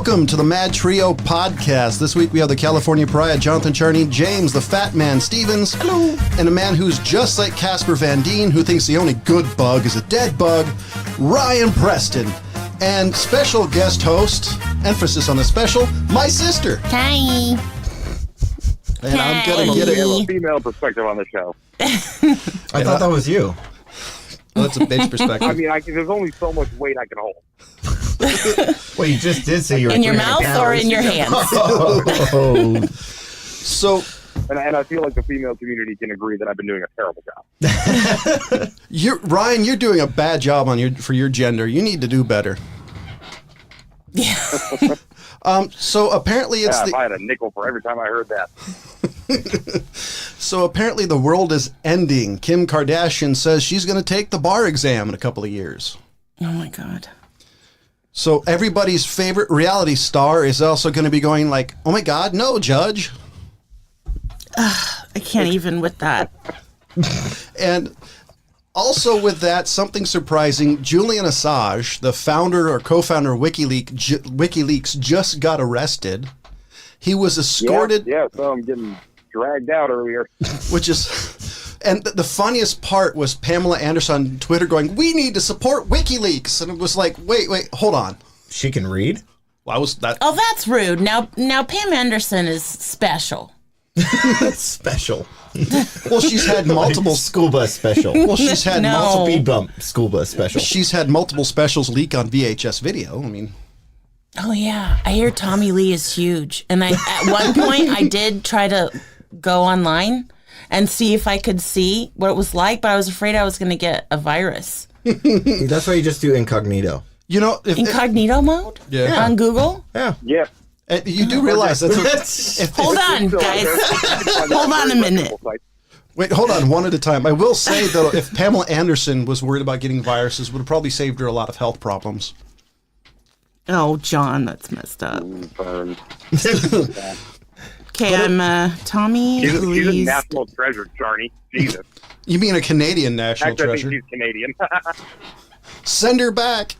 Welcome to the MadTrio podcast. This week we have the California Pariah, Jonathan Charney, James, the Fat Man Stevens, hello, and a man who's just like Casper Van Dien, who thinks the only good bug is a dead bug, Ryan Preston. And special guest host, emphasis on the special, my sister. Hi. And I'm gonna get a female perspective on the show. I thought that was you. Well, that's a bitch perspective. I mean, there's only so much weight I can hold. Well, you just did say you were in your mouth or in your hands. Oh. So, and I feel like the female community can agree that I've been doing a terrible job. Ryan, you're doing a bad job for your gender. You need to do better. Yeah. So apparently it's if I had a nickel for every time I heard that. So apparently the world is ending. Kim Kardashian says she's going to take the bar exam in a couple of years. Oh my God. So everybody's favorite reality star is also going to be going like, oh my God, no, Judge. I can't even with that. And also with that, something surprising, Julian Assange, the founder or co-founder of WikiLeaks, just got arrested. He was escorted. Yeah, so I'm getting dragged out earlier. Which is, and the funniest part was Pamela Anderson on Twitter going, we need to support WikiLeaks. And it was like, wait, hold on. She can read? Why was that? Oh, that's rude. Now Pam Anderson is special. Special. Well, she's had multiple Like school bus special. Well, she's had No. multiple. Speed bump school bus special. She's had multiple specials leak on VHS video. I mean, Oh yeah, I hear Tommy Lee is huge, and at one point I did try to go online and see if I could see what it was like, but I was afraid I was going to get a virus. That's why you just do incognito. you know, Incognito mode? Yeah. On Google? Yeah. Yeah. You do realize that's Hold on, guys. Hold on a minute. Wait, hold on, one at a time. I will say though, if Pamela Anderson was worried about getting viruses, it would have probably saved her a lot of health problems. Oh, John, that's messed up. Burn. Okay, I'm Tommy She's a Lee's. national treasure, Charney. Jesus. You mean a Canadian national Actually, I treasure? think she's Canadian. Send her back.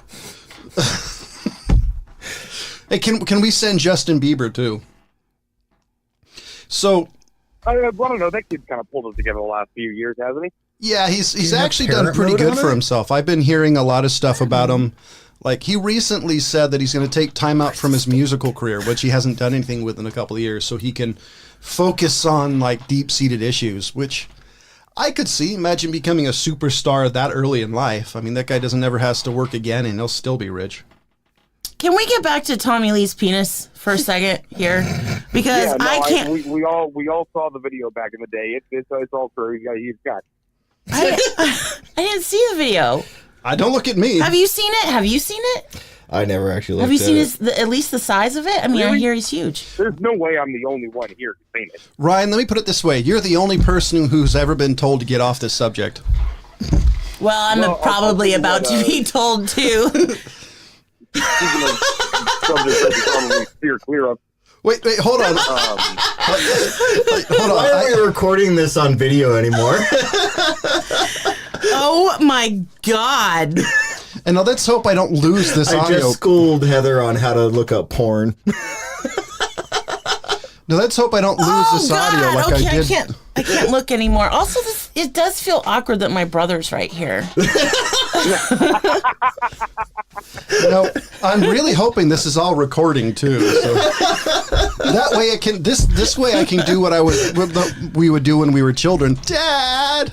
Hey, can we send Justin Bieber too? So, I don't know. That kid's kind of pulled it together the last few years, hasn't he? yeah, he's have actually done parent pretty mode good on for it? himself. I've been hearing a lot of stuff about him. Like, he recently said that he's going to take time out from his musical career, which he hasn't done anything with in a couple of years, so he can focus on, like, deep-seated issues, which I could see. Imagine becoming a superstar that early in life. I mean, that guy never has to work again, and he'll still be rich. Can we get back to Tommy Lee's penis for a second here? Because Yeah, no, I can't. we all saw the video back in the day. It's all true. He's got. I didn't see the video. Don't look at me. Have you seen it? Have you seen it? I never actually looked Have you seen at it. at least the size of it? I mean, I Really? hear he's huge. There's no way I'm the only one here who's seen it. Ryan, let me put it this way. You're the only person who's ever been told to get off this subject. Well, I'm Well, probably I'll tell you about what, to be told too. Speaking of subjects that you probably steer clear of. Wait, hold on. Hold Why on. are we recording this on video anymore? Oh my God. And now let's hope I don't lose this I audio. just schooled Heather on how to look up porn. Now let's hope I don't lose this audio like okay, I did. I can't look anymore. Also, it does feel awkward that my brother's right here. I'm really hoping this is all recording too. So that way it can this way I can do what we would do when we were children. Dad.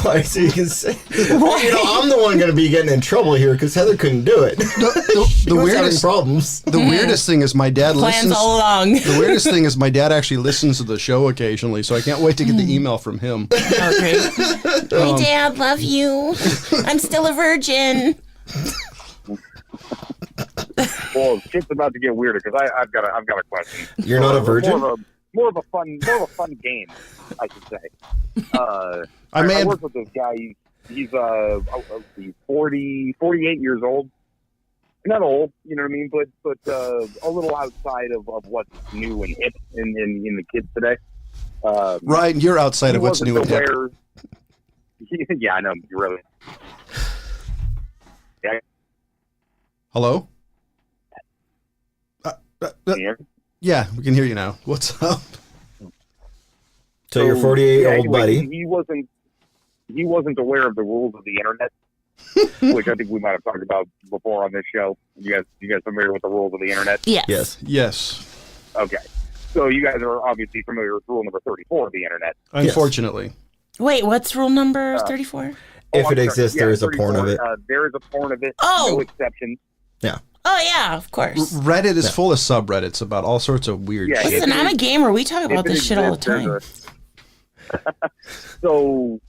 Why? So you can say, well, I'm the one going to be getting in trouble here because Heather couldn't do it. The weirdest problems. The weirdest thing is my dad Plans listens. all along. The weirdest thing is my dad actually listens to the show occasionally, so I can't wait to get the email from him. Okay. Hi, Dad. Love you. I'm still a virgin. Well, shit's about to get weirder because I've got a question. You're not a virgin? More of a fun game, I should say. I work with this guy. He's 48 years old. Not old, you know what I mean, but a little outside of what's new and hip in the kids today. Ryan, you're outside of what's new and hip. Yeah, I know. You're really. Yeah. Hello? you hear me? Yeah, we can hear you now. What's up? So your 48-year-old anyway, buddy. He wasn't aware of the rules of the internet, which I think we might have talked about before on this show. You guys familiar with the rules of the internet? Yes. Yes. Okay. So you guys are obviously familiar with rule number 34 of the internet. Unfortunately. Wait, what's rule number 34? If it exists, there is a porn of it. There is a porn of it. Oh. No exceptions. Yeah. Oh, yeah, of course. Reddit is full of subreddits about all sorts of weird Yeah, shit. Listen, I'm a gamer. We talk about this shit all the time. So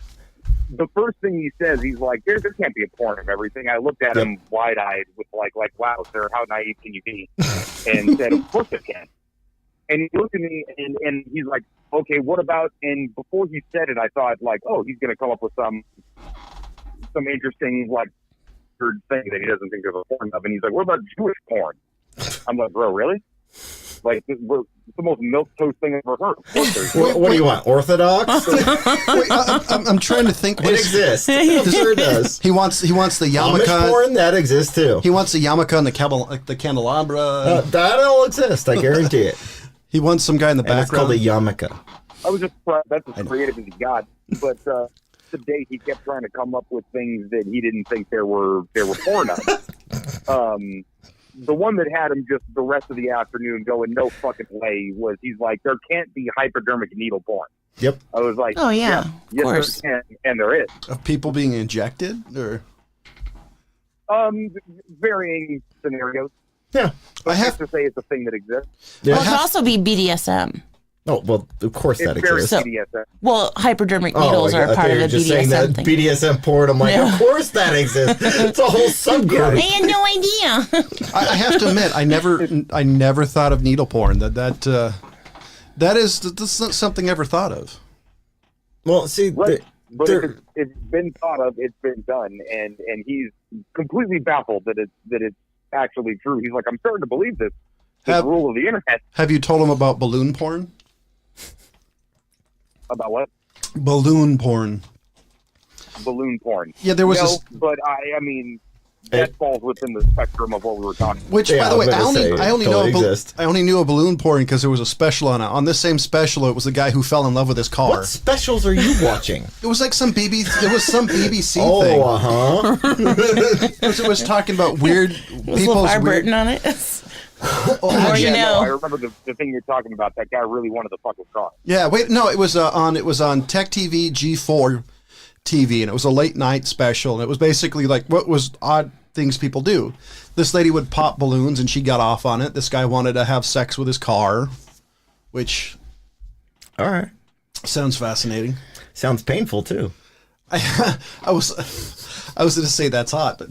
the first thing he says, he's like, there can't be a porn of everything. I looked at him wide-eyed with like, wow, sir, how naive can you be? And said, of course it can. And he looked at me and he's like, okay, what about, and before he said it, I thought like, oh, he's going to come up with some interesting, like, thing that he doesn't think there's a porn of. And he's like, what about Jewish porn? I'm like, bro, really? Like, it's the most milquetoast thing I've ever heard. Of course there's What do you want? Orthodox? Wait, I'm trying to think. It exists. It sure does. He wants the Amish yarmulke. porn, that exists too. He wants the yarmulke and the candelabra. That'll exist, I guarantee it. He wants some guy in the And it's called background. a yarmulke. I was just that's as creative as he got. But to date, he kept trying to come up with things that he didn't think there were porn of. The one that had him just the rest of the afternoon going, no fucking way, was he's like, there can't be hypodermic needle porn. Yep. I was like, Oh, yeah, of yes, course. there can, and there is. Of people being injected, or Varying scenarios. Yeah. But I have to say it's a thing that exists. Yeah. Well, it could also be BDSM. Oh, well, of course It's that very exists. BDSM. Well, hypodermic needles are I part thought of you were the just saying that BDSM thing. BDSM porn. I'm like, Yeah. of course that exists. It's a whole subgroup. I had no idea. I have to admit, I never thought of needle porn. That's not something I ever thought of. Well, see, Right. But there- if it's been thought of, it's been done, and he's completely baffled that it's actually true. He's like, I'm starting to believe this. The rule of the internet. Have you told him about balloon porn? About what? Balloon porn. Balloon porn. Yeah, there was No, this. but I mean, that falls within the spectrum of what we were talking about. Which, Yeah, by the I way, was I gonna only, say, I only totally know exist. I only knew a balloon porn because there was a special on it. On this same special, it was the guy who fell in love with his car. what specials are you watching? It was like some BBC. It was some BBC thing. Oh, uh-huh. It was talking about weird Was people's LeVar weird. Burton on it? Oh, Or actually, you Yeah, know. no, I remember the thing you're talking about. That guy really wanted to fuck his car. yeah, wait, no, it was on Tech TV G4 TV, and it was a late night special, and it was basically like what was odd things people do. This lady would pop balloons, and she got off on it. This guy wanted to have sex with his car, which All right. sounds fascinating. Sounds painful, too. I was going to say that's hot, but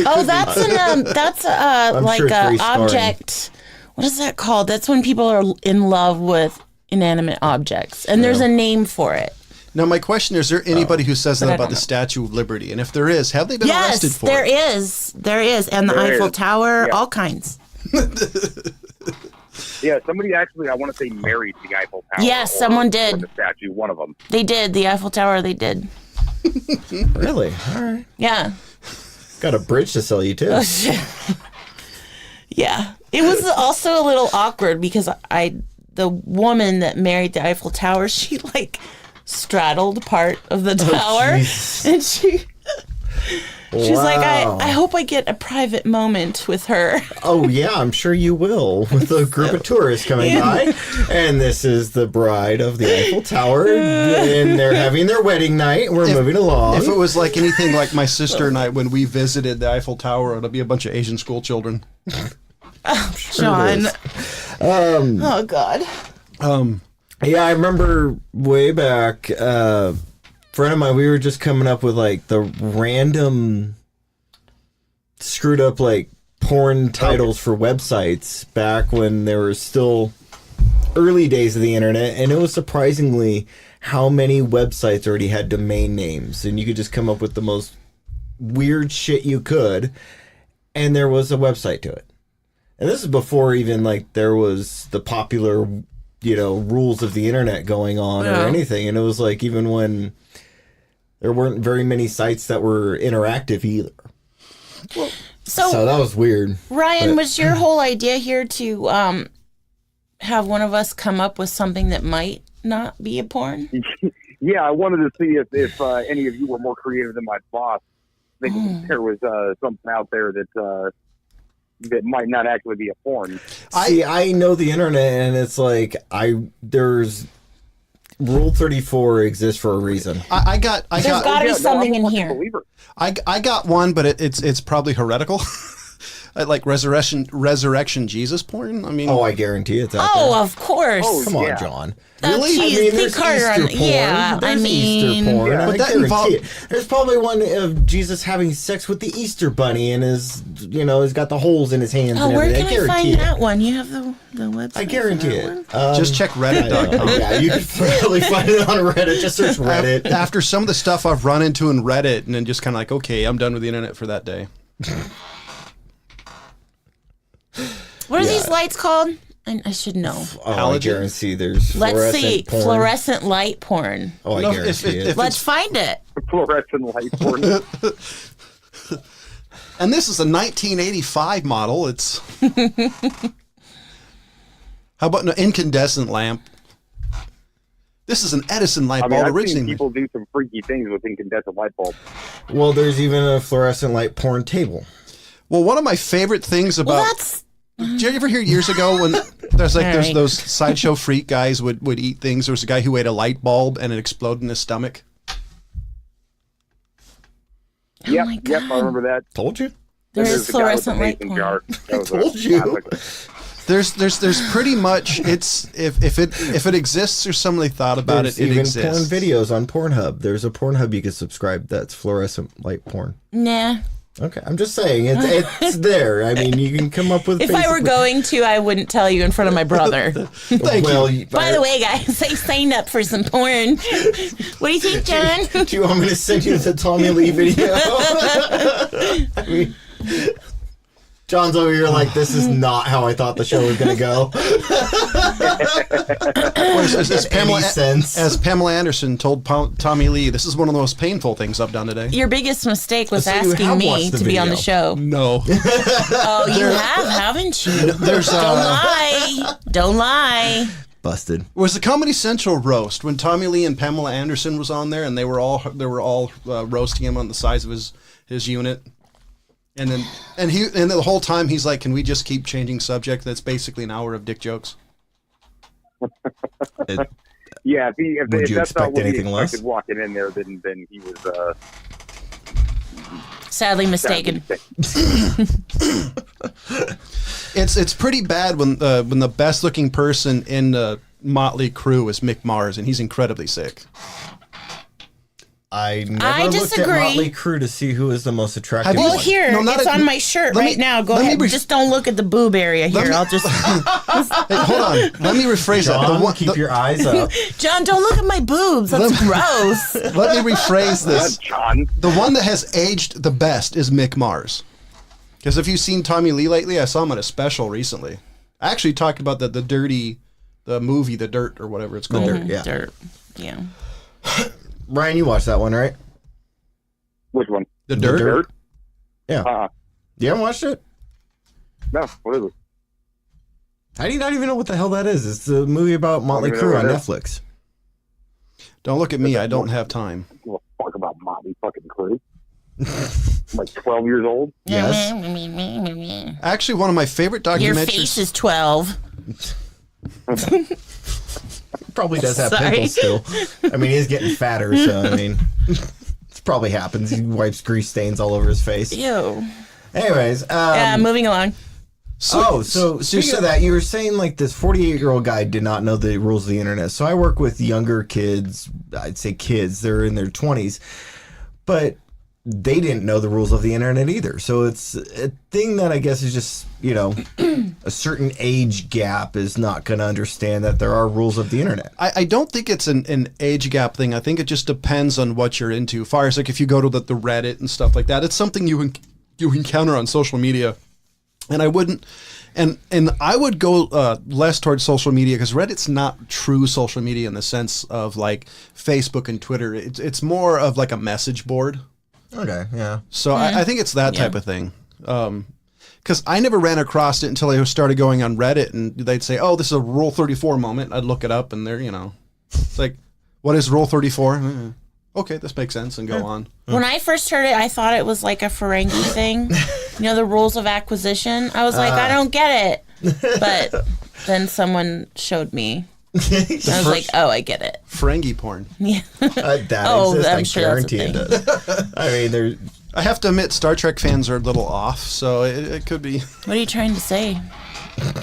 Oh, that's like sure it's very a scarring. object. What is that called? That's when people are in love with inanimate objects, and there's a name for it. now my question is: there anybody who says I that don't about the know. Statue of Liberty? And if there is, have they been arrested Yes, for there it? is. There is, and the There Eiffel is. Tower, Yeah. all kinds. Yeah, somebody actually, I want to say, married the Eiffel Tower. Yes, or- someone or did. the statue, one of them. They did the Eiffel Tower. They did. Really? All right. Yeah. Got a bridge to sell you, too. Yeah. It was also a little awkward because the woman that married the Eiffel Tower, she like straddled part of the tower, and she's like, Wow. I hope I get a private moment with her. Oh, yeah, I'm sure you will, with a group of tourists coming by. And this is the bride of the Eiffel Tower, and they're having their wedding night. We're moving along. If it was like anything like my sister and I when we visited the Eiffel Tower, it'll be a bunch of Asian school children. John. Oh God. Yeah, I remember way back, friend of mine, we were just coming up with like the random screwed up like porn titles for websites back when there were still early days of the internet, and it was surprisingly how many websites already had domain names, and you could just come up with the most weird shit you could, and there was a website to it. And this is before even like there was the popular, rules of the internet going on or Yeah. anything. And it was like even when there weren't very many sites that were interactive either. So So that was weird. Ryan, was your whole idea here to have one of us come up with something that might not be a porn? Yeah, I wanted to see if any of you were more creative than my boss. I think there was something out there that might not actually be a porn. See, I know the internet, and it's like there's Rule 34 exists for a reason. There's got to be something in here. I got one, but it's probably heretical. Like resurrection Jesus porn. I mean, I guarantee it's out there. Oh, of course. Come on, John. Really? There's Easter porn. Yeah, there's Easter porn. Yeah. I But that guarantee it. There's probably one of Jesus having sex with the Easter bunny and he's got the holes in his hands. Oh, and where everything. can I find that one? You have the website. I guarantee for that it. one? just check Reddit.com. Yeah, you can really find it on Reddit. Just search Reddit. After some of the stuff I've run into in Reddit, and then just kind of like, okay, I'm done with the internet for that day. What are these lights called? I should know. I Halogen? guarantee there's Let's see. porn. Fluorescent light porn. Oh, I No, guarantee it. if Let's find it. Fluorescent light porn. And this is a 1985 model. It's how about an incandescent lamp? This is an Edison light bulb I've seen originally. people do some freaky things with incandescent light bulbs. Well, there's even a fluorescent light porn table. Well, one of my favorite things about. Well, that's Did you ever hear years ago when there's All right. those sideshow freak guys would eat things? There was a guy who ate a light bulb and it exploded in his stomach. Yep, my yep, I God. remember that. Told you. there There's is a guy with a fluorescent light mason porn. jar. That was a told you. classic. There's pretty much it's if it exists or somebody thought about There's it, it even exists. porn videos on Pornhub. There's a Pornhub you can subscribe that's fluorescent light porn. Nah. Okay, I'm just saying it's there. I mean, you can come up with. If I were going to, I wouldn't tell you in front of my brother. By the way, guys, I signed up for some porn. What do you think, John? do you want me to send you the Tommy Lee video? I mean, John's over here like, this is not how I thought the show was going to go. As Pamela Anderson told Tommy Lee, this is one of the most painful things I've done today. Your biggest mistake was So you asking have me watched the to be on the video. show. No. Oh, you have, haven't you? There's Don't lie. Don't lie. Busted. was the Comedy Central roast when Tommy Lee and Pamela Anderson was on there, and they were all roasting him on the size of his unit. And the whole time he's like, "Can we just keep changing subject?" That's basically an hour of dick jokes. Yeah, if Would you that's not expect what he anything less? expected walking in there, then he was Sadly mistaken. It's pretty bad when the best looking person in the Motley Crue is Mick Mars, and he's incredibly sick. I never I looked at disagree. Motley Crue to see who is the most attractive. Well, one. here, No, not it's a- on my shirt let me- right now. Go let me ahead. Just don't look at the boob area here. me- I'll just... Hey, hold on, let me rephrase that. John, keep your eyes up. John, don't look at my boobs. That's gross. Let me rephrase this. John. The one that has aged the best is Mick Mars. Because if you've seen Tommy Lee lately, I saw him at a special recently. I actually talked about the movie, The Dirt, or whatever it's called. Dirt, yeah. Dirt. Yeah. Ryan, you watched that one, right? Which one? The Dirt? Dirt? Yeah. Uh-uh. You haven't watched it? No, what is it? How do you not even know what the hell that is? It's a movie about Motley even know Crue what on it is. Netflix. Don't look at me. I don't have time. I don't give a fuck about Motley fucking Crue. I'm like 12 years old. Yes. Actually, one of my favorite documentaries. Your face is 12. Probably does have Sorry. pimples still. I mean, he's getting fatter, so I mean, it probably happens. He wipes grease stains all over his face. Ew. Anyways, Yeah, moving along. so speaking of that, you were saying like this 48-year-old guy did not know the rules of the internet. So I work with younger kids. I'd say kids. They're in their 20s, but they didn't know the rules of the internet either. So it's a thing that I guess is just, a certain age gap is not going to understand that there are rules of the internet. I don't think it's an age gap thing. I think it just depends on what you're into. Far as like if you go to the Reddit and stuff like that, it's something you encounter on social media. And I wouldn't, and I would go less towards social media because Reddit's not true social media in the sense of like Facebook and Twitter. It's more of like a message board. Okay, yeah. So I think it's that type of thing. Because I never ran across it until I started going on Reddit, and they'd say, "Oh, this is a Rule 34 moment." I'd look it up, and there, it's like, "What is Rule 34?" Okay, this makes sense, and go on. When I first heard it, I thought it was like a Ferengi thing. The rules of acquisition. I was like, I don't get it. But then someone showed me. I was like, oh, I get it. Ferengi porn. Yeah. That exists, I'm sure guarantee it that's does. I mean, there's... I have to admit, Star Trek fans are a little off, so it could be. What are you trying to say?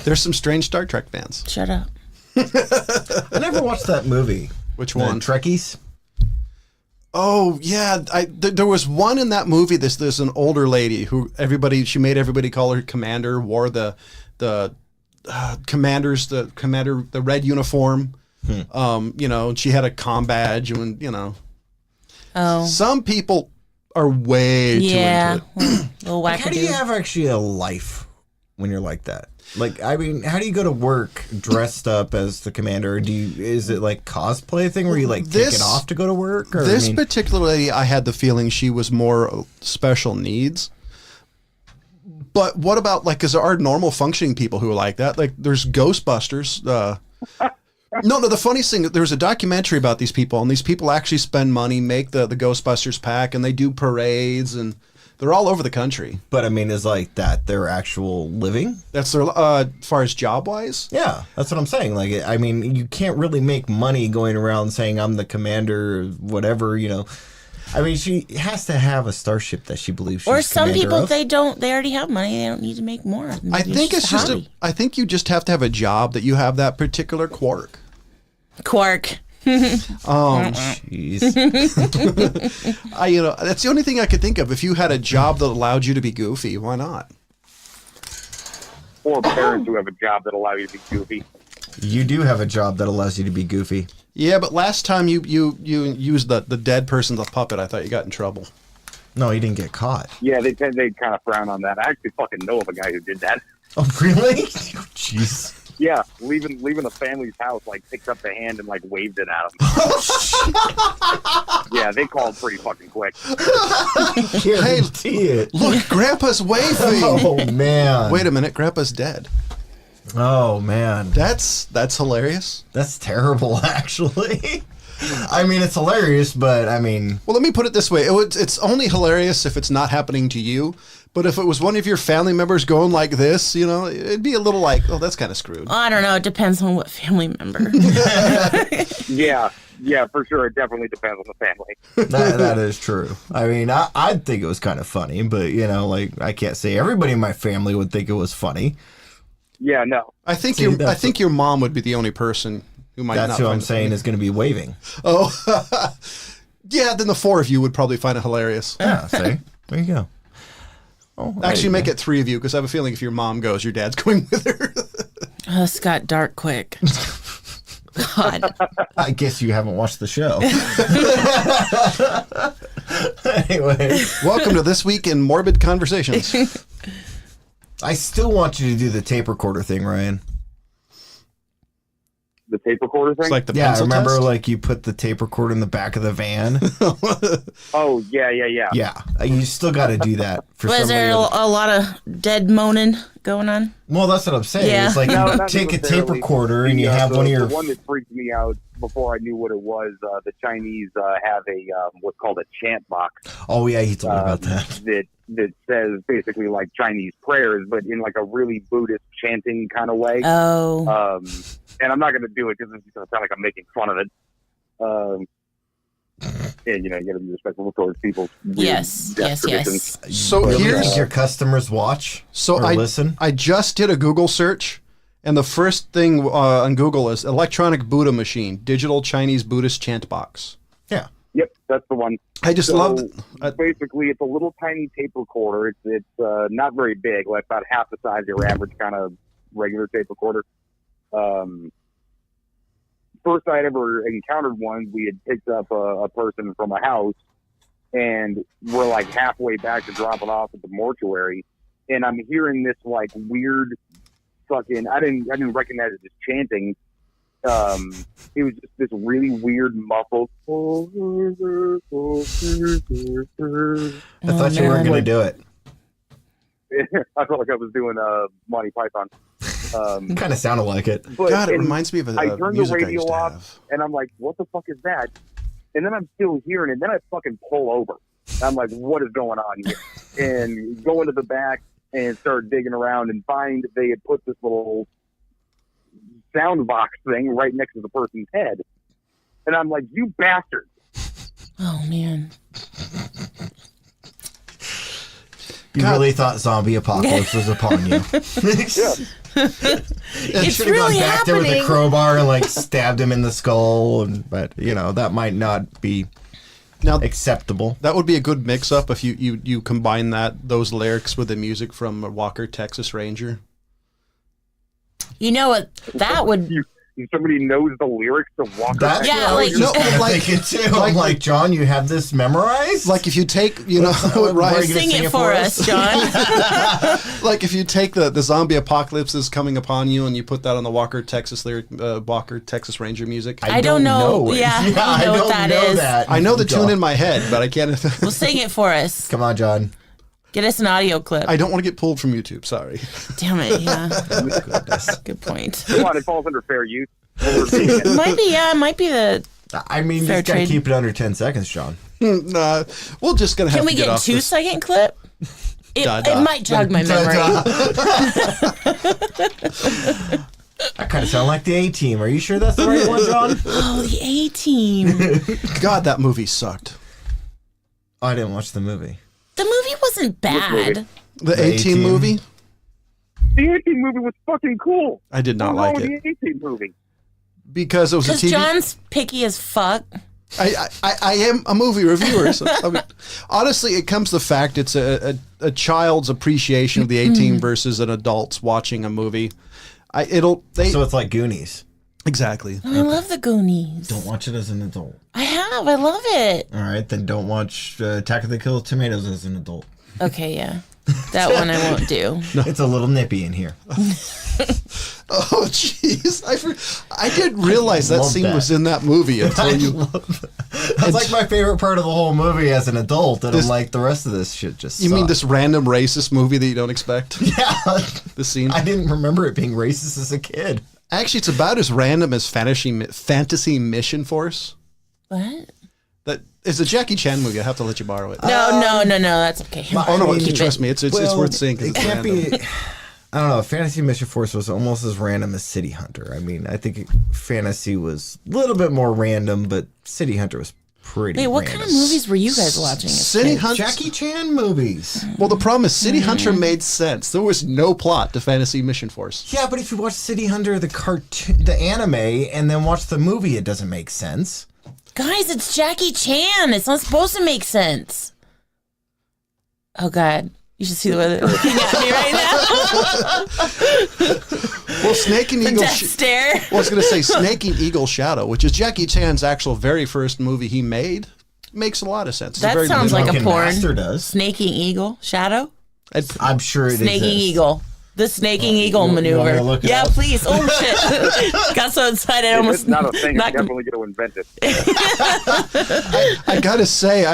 There's some strange Star Trek fans. Shut up. I never watched that movie. Which one? Trekkies? Oh yeah, there was one in that movie. There's an older lady who she made everybody call her Commander. Wore the red uniform. She had a comm badge, and Oh. some people are way too into it. Little Like, how do you wackadoo. have actually a life when you're like that? Like, I mean, how do you go to work dressed up as the commander? Is it like cosplay thing where you like take it off to go to work? Or, This particular lady, I had the feeling she was more special needs. But what about because there are normal functioning people who are like that? Like there's Ghostbusters. No, the funniest thing, there was a documentary about these people, and these people actually spend money, make the Ghostbusters pack, and they do parades, and they're all over the country. But I mean, is like that their actual living? That's their, as far as job-wise? Yeah, that's what I'm saying. Like, I mean, you can't really make money going around saying I'm the commander, or whatever, I mean, she has to have a starship that she believes she's Or some commander people, of. they already have money. They don't need to make more. I think it's just hobby. I think you just have to have a job that you have that particular quirk. Quark. Jeez. That's the only thing I could think of. If you had a job that allowed you to be goofy, why not? Or parents who have a job that allow you to be goofy. You do have a job that allows you to be goofy. Yeah, but last time you used the dead person as a puppet, I thought you got in trouble. No, you didn't get caught. Yeah, they kind of frown on that. I actually fucking know of a guy who did that. Oh, really? Jeez. Yeah, leaving a family's house, picked up the hand and waved it at him. Yeah, they called pretty fucking quick. Guarantee it. Look, Grandpa's waving. Oh man. Wait a minute, Grandpa's dead. Oh man. That's hilarious. That's terrible, actually. I mean, it's hilarious, but I mean... Well, let me put it this way. It's only hilarious if it's not happening to you. But if it was one of your family members going like this, it'd be a little oh, that's kind of screwed. I don't know. It depends on what family member. Yeah, for sure. It definitely depends on the family. that is true. I mean, I'd think it was kind of funny, but, I can't say everybody in my family would think it was funny. Yeah, no. I think your mom would be the only person who might not. That's who find I'm it saying funny. is going to be waving. Oh, yeah. Then the four of you would probably find it hilarious. Yeah, see? There you go. Oh, Actually, make it three of you, because I have a feeling if your mom goes, your dad's going with her. Oh, this got dark quick. God. I guess you haven't watched the show. Anyway. Welcome to This Week in Morbid Conversations. I still want you to do the tape recorder thing, Ryan. The tape recorder thing? It's like the Yeah, I pencil remember test? you put the tape recorder in the back of the van. Oh, yeah. Yeah, you still got to do that. For Was there a lot of dead moaning going on? Well, that's what I'm saying. Yeah. It's like No, you not take a tape necessarily. recorder and you have one of your... The one that freaked me out before I knew what it was, the Chinese have a what's called a chant box. Oh, yeah, he told me about that. That says basically like Chinese prayers, but in like a really Buddhist chanting kind of way. Oh. And I'm not going to do it because it's going to sound like I'm making fun of it. And you got to be respectful towards people's weird Yes. traditions. So But here's... make your customers watch or listen. I just did a Google search, and the first thing on Google is electronic Buddha machine, digital Chinese Buddhist chant box. Yeah. Yep, that's the one. I just love it. Basically, it's a little tiny tape recorder. It's not very big, like about half the size of your average kind of regular tape recorder. First I'd ever encountered one, we had picked up a person from a house, and we're like halfway back to drop it off at the mortuary, and I'm hearing this like weird fucking, I didn't recognize it as chanting. It was just this really weird muffled. I thought you weren't going to do it. I felt like I was doing Monty Python. Kind of sounded like it. But, God, it and reminds me of a I turned the music I radio used to off, have. and I'm like, what the fuck is that? And then I'm still hearing it, and then I fucking pull over. I'm like, what is going on here? And go into the back and start digging around and find they had put this little sound box thing right next to the person's head. And I'm like, you bastard. Oh man. You really thought zombie apocalypse was upon you. Yeah. It's Should have really gone back there with a happening. crowbar and like stabbed him in the skull, but that might not be Now, acceptable. that would be a good mix-up if you combine those lyrics with the music from Walker, Texas Ranger. You know what? That would. Somebody knows the lyrics to Walker. That's Yeah, what I was like- just No, like- thinking too. I'm like, John, you have this memorized? Like if you take, Where are Ryan, you gonna Sing it for us, John. like if you take the zombie apocalypse is coming upon you and you put that on the Walker, Texas Walker, Texas Ranger music. I don't know. it. Yeah, I don't I know what don't that know is. that. I know the tune John. in my head, but I can't. Well, sing it for us. Come on, John. Get us an audio clip. I don't want to get pulled from YouTube. Sorry. Damn it. Yeah. Good point. Come on, it falls under fair use. It Might be the. I mean, you Fair just gotta trade. keep it under 10 seconds, John. Nah, we're just gonna have Can to we get get off a 2-second clip? It, Da, it da. might jog my memory. I kind of sound like the A-Team. Are you sure that's the right one, John? Oh, the A-Team. God, that movie sucked. Oh, I didn't watch the movie. The movie wasn't bad. movie? The The A-Team A-Team. movie. The A-Team movie was fucking cool. I did not What's wrong like with it the A-Team movie? because it was a Because TV. John's picky as fuck. I am a movie reviewer. So, I mean, honestly, it comes to the fact it's a child's appreciation of the A-Team versus an adult's watching a movie. So it's like Goonies. Exactly. Oh, I love the Goonies. Don't watch it as an adult. I love it. All right, then don't watch Attack of the Killer Tomatoes as an adult. Okay, yeah. That one I won't do. It's a little nippy in here. Oh, jeez. I didn't realize that love scene that. was in that movie until you. That's like my favorite part of the whole movie as an adult, and I'm like, the rest of this shit just You mean sucked. this random racist movie that you don't expect? Yeah. The scene. I didn't remember it being racist as a kid. Actually, it's about as random as Fantasy Mission Force. What? That is a Jackie Chan movie. I have to let you borrow it. No, that's okay. Oh no! I mean, Trust me, it's worth seeing. 'Cause It it's can't random. be. I don't know. Fantasy Mission Force was almost as random as City Hunter. I mean, I think Fantasy was a little bit more random, but City Hunter was pretty. Wait, what random. kind of movies were you guys watching? as City kids? Hunter. Jackie Chan movies. Well, the problem is City Hunter made sense. There was no plot to Fantasy Mission Force. Yeah, but if you watch City Hunter, the cartoon, the anime, and then watch the movie, it doesn't make sense. Guys, it's Jackie Chan. It's not supposed to make sense. Oh, God. You should see the way they're looking at me right now. Well, Snake and The Eagle. death stare. Well, I was going to say Snake and Eagle Shadow, which is Jackie Chan's actual very first movie he made, makes a lot of sense. It's a That very sounds like a Drunken porn. Master does. Snaking Eagle. Shadow? I'm sure it Snaking exists. Eagle. The snaking eagle you want me maneuver. to look it Yeah, up? please. Oh, shit. Got so excited. I If almost it's not a thing, not I'm definitely going to invent it. I got to say,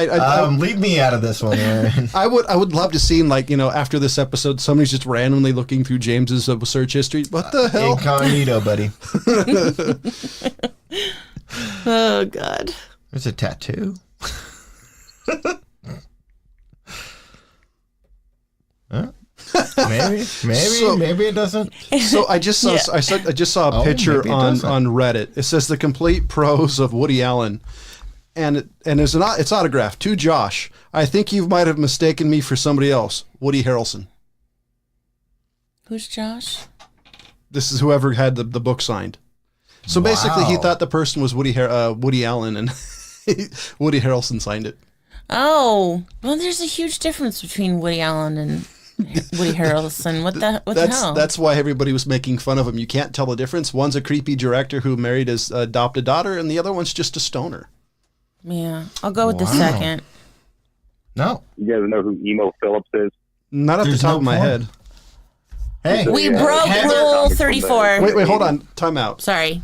Leave me out of this one, Aaron. I would love to see, after this episode, somebody's just randomly looking through James's search history. What the hell? Incognito, buddy. Oh, God. There's a tattoo. Huh? Maybe So- maybe it doesn't. So I just saw Yeah. I just saw a Oh, picture maybe it on doesn't. Reddit. It says the complete prose of Woody Allen, and it's autographed to Josh. I think you might have mistaken me for somebody else, Woody Harrelson. Who's Josh? This is whoever had the book signed. So basically, he Wow. thought the person was Woody Allen, and Woody Harrelson signed it. Oh, well, there's a huge difference between Woody Allen and Woody Harrelson. What the hell? That's why everybody was making fun of him. You can't tell the difference. One's a creepy director who married his adopted daughter, and the other one's just a stoner. Yeah, I'll go with the Wow. second. No. You guys know who Emo Phillips is? Not off There's the top no of my porn. head. Hey, We Yeah. broke Hey, rule comics from 34. the- Wait, hold on. Time out. Sorry.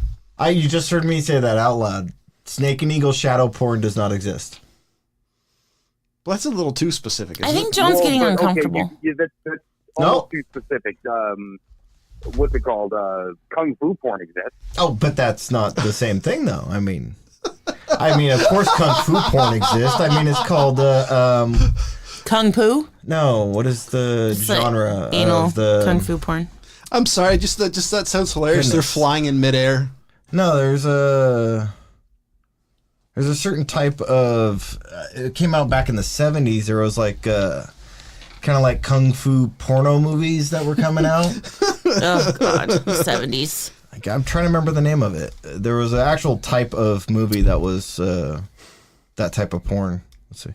you just heard me say that out loud. Snake and Eagle shadow porn does not exist. Well, that's a little too specific. I isn't think it? John's getting but, uncomfortable. Okay, that's almost too specific. What's it called? Kung Fu porn exists. Oh, but that's not the same thing, though. I mean, of course, Kung Fu porn exists. I mean, it's called Kung Fu? No, what is the genre like anal of the Kung Fu porn? I'm sorry, just that sounds hilarious. Goodness. They're flying in midair. No, there's a certain type of. It came out back in the 70s. There was like kind of like kung fu porno movies that were coming out. Oh God, 70s. Like, I'm trying to remember the name of it. There was an actual type of movie that was that type of porn. Let's see.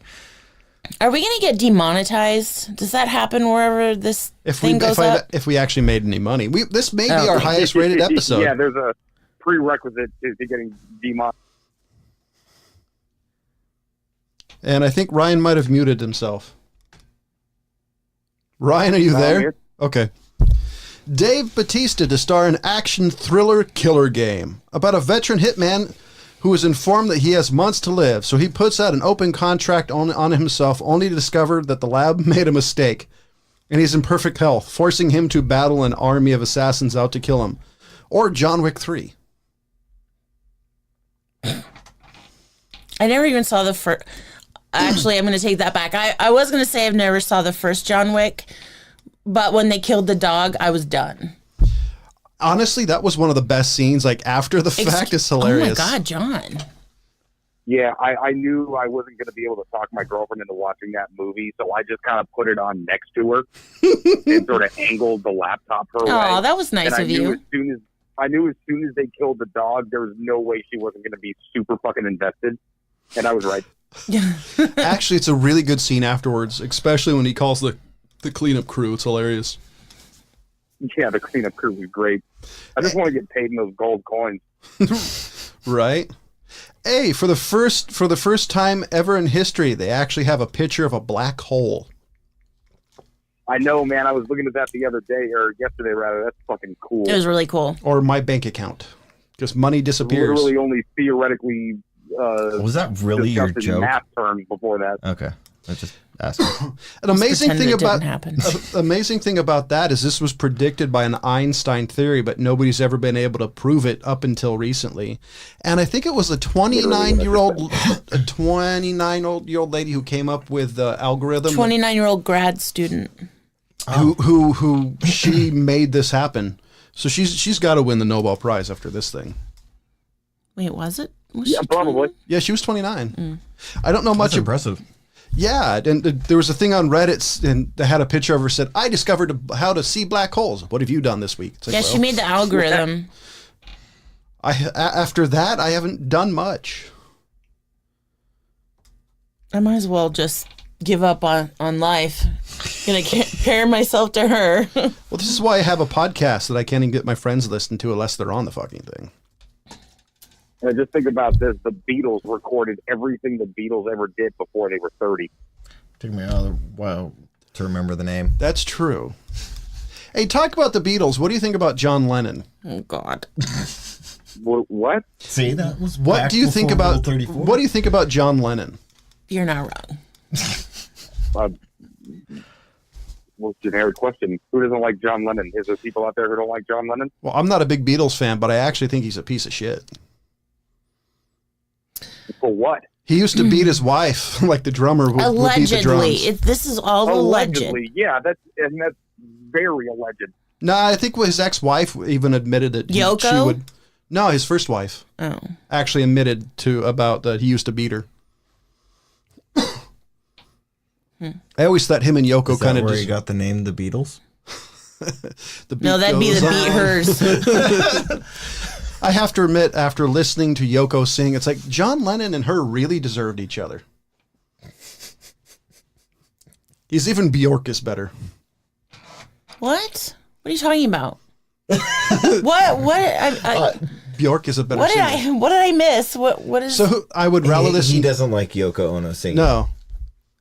Are we gonna get demonetized? Does that happen wherever this thing goes up? If we actually made any money, this may be our highest rated episode. Yeah, there's a prerequisite to getting demonetized. And I think Ryan might have muted himself. Ryan, are you there? Okay. Dave Bautista to star in action thriller killer game about a veteran hitman who is informed that he has months to live, so he puts out an open contract on himself only to discover that the lab made a mistake and he's in perfect health, forcing him to battle an army of assassins out to kill him. Or John Wick 3. I never even saw the first. Actually, I'm going to take that back. I was going to say I've never saw the first John Wick, but when they killed the dog, I was done. Honestly, that was one of the best scenes. Like, after the fact, it's hilarious. Oh my God, John. Yeah, I knew I wasn't going to be able to talk my girlfriend into watching that movie, so I just kind of put it on next to her and sort of angled the laptop her way. Oh, that was nice of you. I knew as soon as they killed the dog, there was no way she wasn't going to be super fucking invested, and I was right. Actually, it's a really good scene afterwards, especially when he calls the cleanup crew. It's hilarious. Yeah, the cleanup crew was great. I just want to get paid in those gold coins. Right? Hey, for the first time ever in history, they actually have a picture of a black hole. I know, man. I was looking at that the other day, or yesterday rather. That's fucking cool. It was really cool. Or my bank account. Because money disappears. Literally only theoretically was that really your joke? In math terms before that. Okay. I just asking. An amazing thing about that is this was predicted by an Einstein theory, but nobody's ever been able to prove it up until recently. And I think it was a 29-year-old lady who came up with the algorithm. 29-year-old grad student. Who she made this happen. So she's got to win the Nobel Prize after this thing. Wait, was it? Yeah, probably. Yeah, she was 29. I don't know much. That's impressive. Yeah, and there was a thing on Reddit, and they had a picture of her said, "I discovered how to see black holes. What have you done this week?" It's like, yeah, she made the algorithm. After that, I haven't done much. I might as well just give up on life. Gonna compare myself to her. Well, this is why I have a podcast that I can't even get my friends to listen to unless they're on the fucking thing. And just think about this. The Beatles recorded everything the Beatles ever did before they were 30. Took me a while to remember the name. That's true. Hey, talk about the Beatles. What do you think about John Lennon? Oh, God. What? See, that was What do you think about John Lennon? You're not wrong. Well, generic question. Who doesn't like John Lennon? Is there people out there who don't like John Lennon? Well, I'm not a big Beatles fan, but I actually think he's a piece of shit. For what? He used to beat his wife, like the drummer would beat the drums. This is all Allegedly, alleged. yeah, that's very alleged. No, I think his ex-wife even admitted that Yoko? she would. No, his first wife. Oh. Actually admitted about that he used to beat her. I always thought him and Yoko kind of. Where he got the name the Beatles? No, that'd be the Beat Hers. I have to admit, after listening to Yoko sing, it's like John Lennon and her really deserved each other. He's even Bjork is better. What? What are you talking about? What? Bjork is a better singer. What did I miss? What is? So I would rather listen. He doesn't like Yoko Ono singing. No.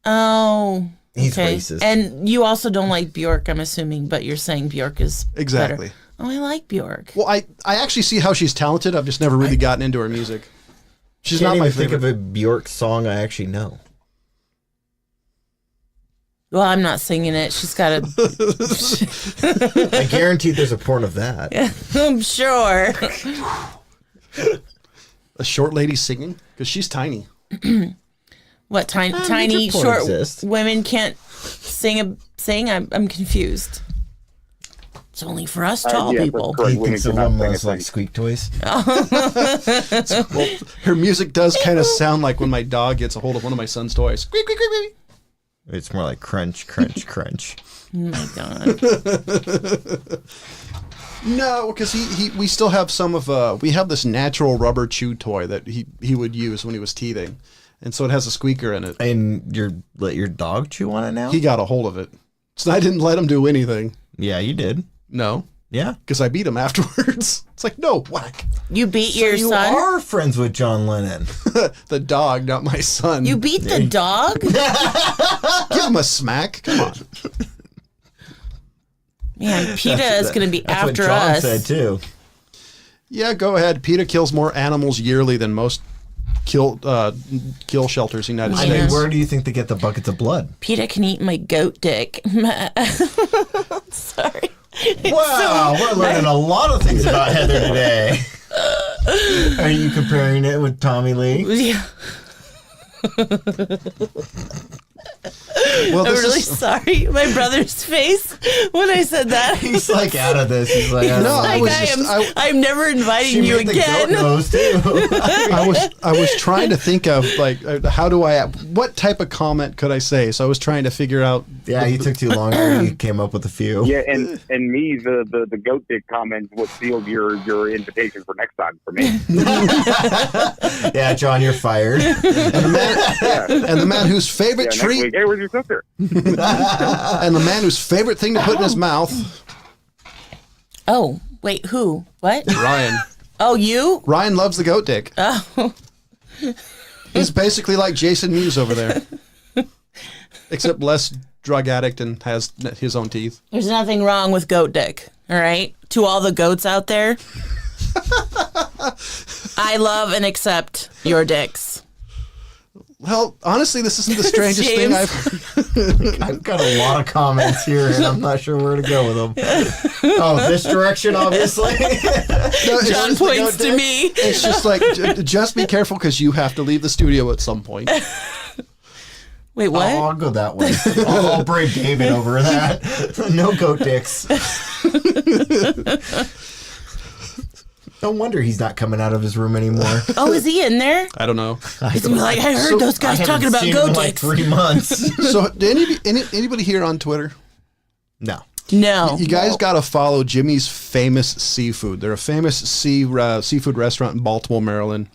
Oh. He's okay. racist. And you also don't like Bjork, I'm assuming, but you're saying Bjork is exactly. better. Oh, I like Bjork. Well, I actually see how she's talented. I've just never really gotten into her music. She's not my favorite. Think of a Bjork song I actually know. Well, I'm not singing it. She's got to. I guarantee there's a porn of that. I'm sure. A short lady singing? Because she's tiny. What tiny porn short exists. women can't sing? I'm confused. It's only for us tall yeah, people. that's He correct. thinks of Women them cannot as sing a like thing. squeak toys. Well, her music does kind of sound like when my dog gets a hold of one of my son's toys. Squeak, squeak, squeak, squeak. It's more like crunch, crunch, crunch. Oh my god. No, because we still have some of we have this natural rubber chew toy that he would use when he was teething, and so it has a squeaker in it. And let your dog chew on it now? He got a hold of it, so I didn't let him do anything. Yeah, you did. No, Yeah. because I beat him afterwards. It's like, no, whack. You beat your you son? are friends with John Lennon. The dog, not my son. You beat the dog? Give him a smack. Come on. Man, PETA is going to be That's after what John us. said too. Yeah, go ahead. PETA kills more animals yearly than most kill shelters in the United I States. mean, where do you think they get the buckets of blood? PETA can eat my goat dick. Sorry. Wow, we're learning a lot of things about Heather today. Are you comparing it with Tommy Lee? Yeah. Well, I'm this really is sorry. My brother's face when I said that. He's like out of this. He's like, No, I Like, was just- I'm never inviting you made the goat again. nose too. I was trying to think of like what type of comment could I say? So I was trying to figure out. Yeah, you took too long. You came up with a few. Yeah, and me, the goat dick comment was sealed your invitation for next time for me. Yeah, John, you're fired. And the man whose favorite Next treat week, hey, where's your sister? and the man whose favorite thing to put in his mouth, Oh, wait, who? What? Ryan. Oh, you? Ryan loves the goat dick. Oh. He's basically like Jason Mewes over there, except less drug addict and has his own teeth. There's nothing wrong with goat dick, all right? To all the goats out there, I love and accept your dicks. Well, honestly, this isn't the strangest thing James. I've heard. I've got a lot of comments here, and I'm not sure where to go with them. Oh, this direction, obviously. No, it's John just- points to me. It's just like, just be careful because you have to leave the studio at some point. Wait, what? Oh, I'll go that way. I'll brave David over that. No goat dicks. No wonder he's not coming out of his room anymore. Oh, is he in there? I don't know. He's gonna be like, I heard those guys I talking haven't about seen him goat in like dicks. 3 months. So, did anybody here on Twitter? No. No. You guys got to follow Jimmy's Famous Seafood. They're a famous seafood restaurant in Baltimore, Maryland.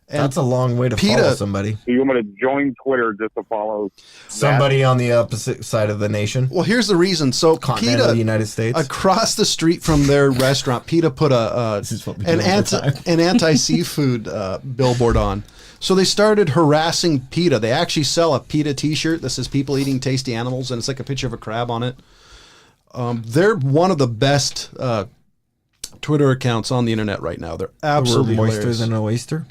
That's a long way to PETA follow somebody. You want me to join Twitter just to follow Somebody on the opposite side of the nation. Well, here's the reason. So, Continent of the United States. across the street from their restaurant, PETA put This is what we do an all the time. anti-seafood billboard on. So they started harassing PETA. They actually sell a PETA T-shirt that says "People eating tasty animals," and it's like a picture of a crab on it. They're one of the best Twitter accounts on the internet right now. They're absolutely We're moister hilarious. than an oyster.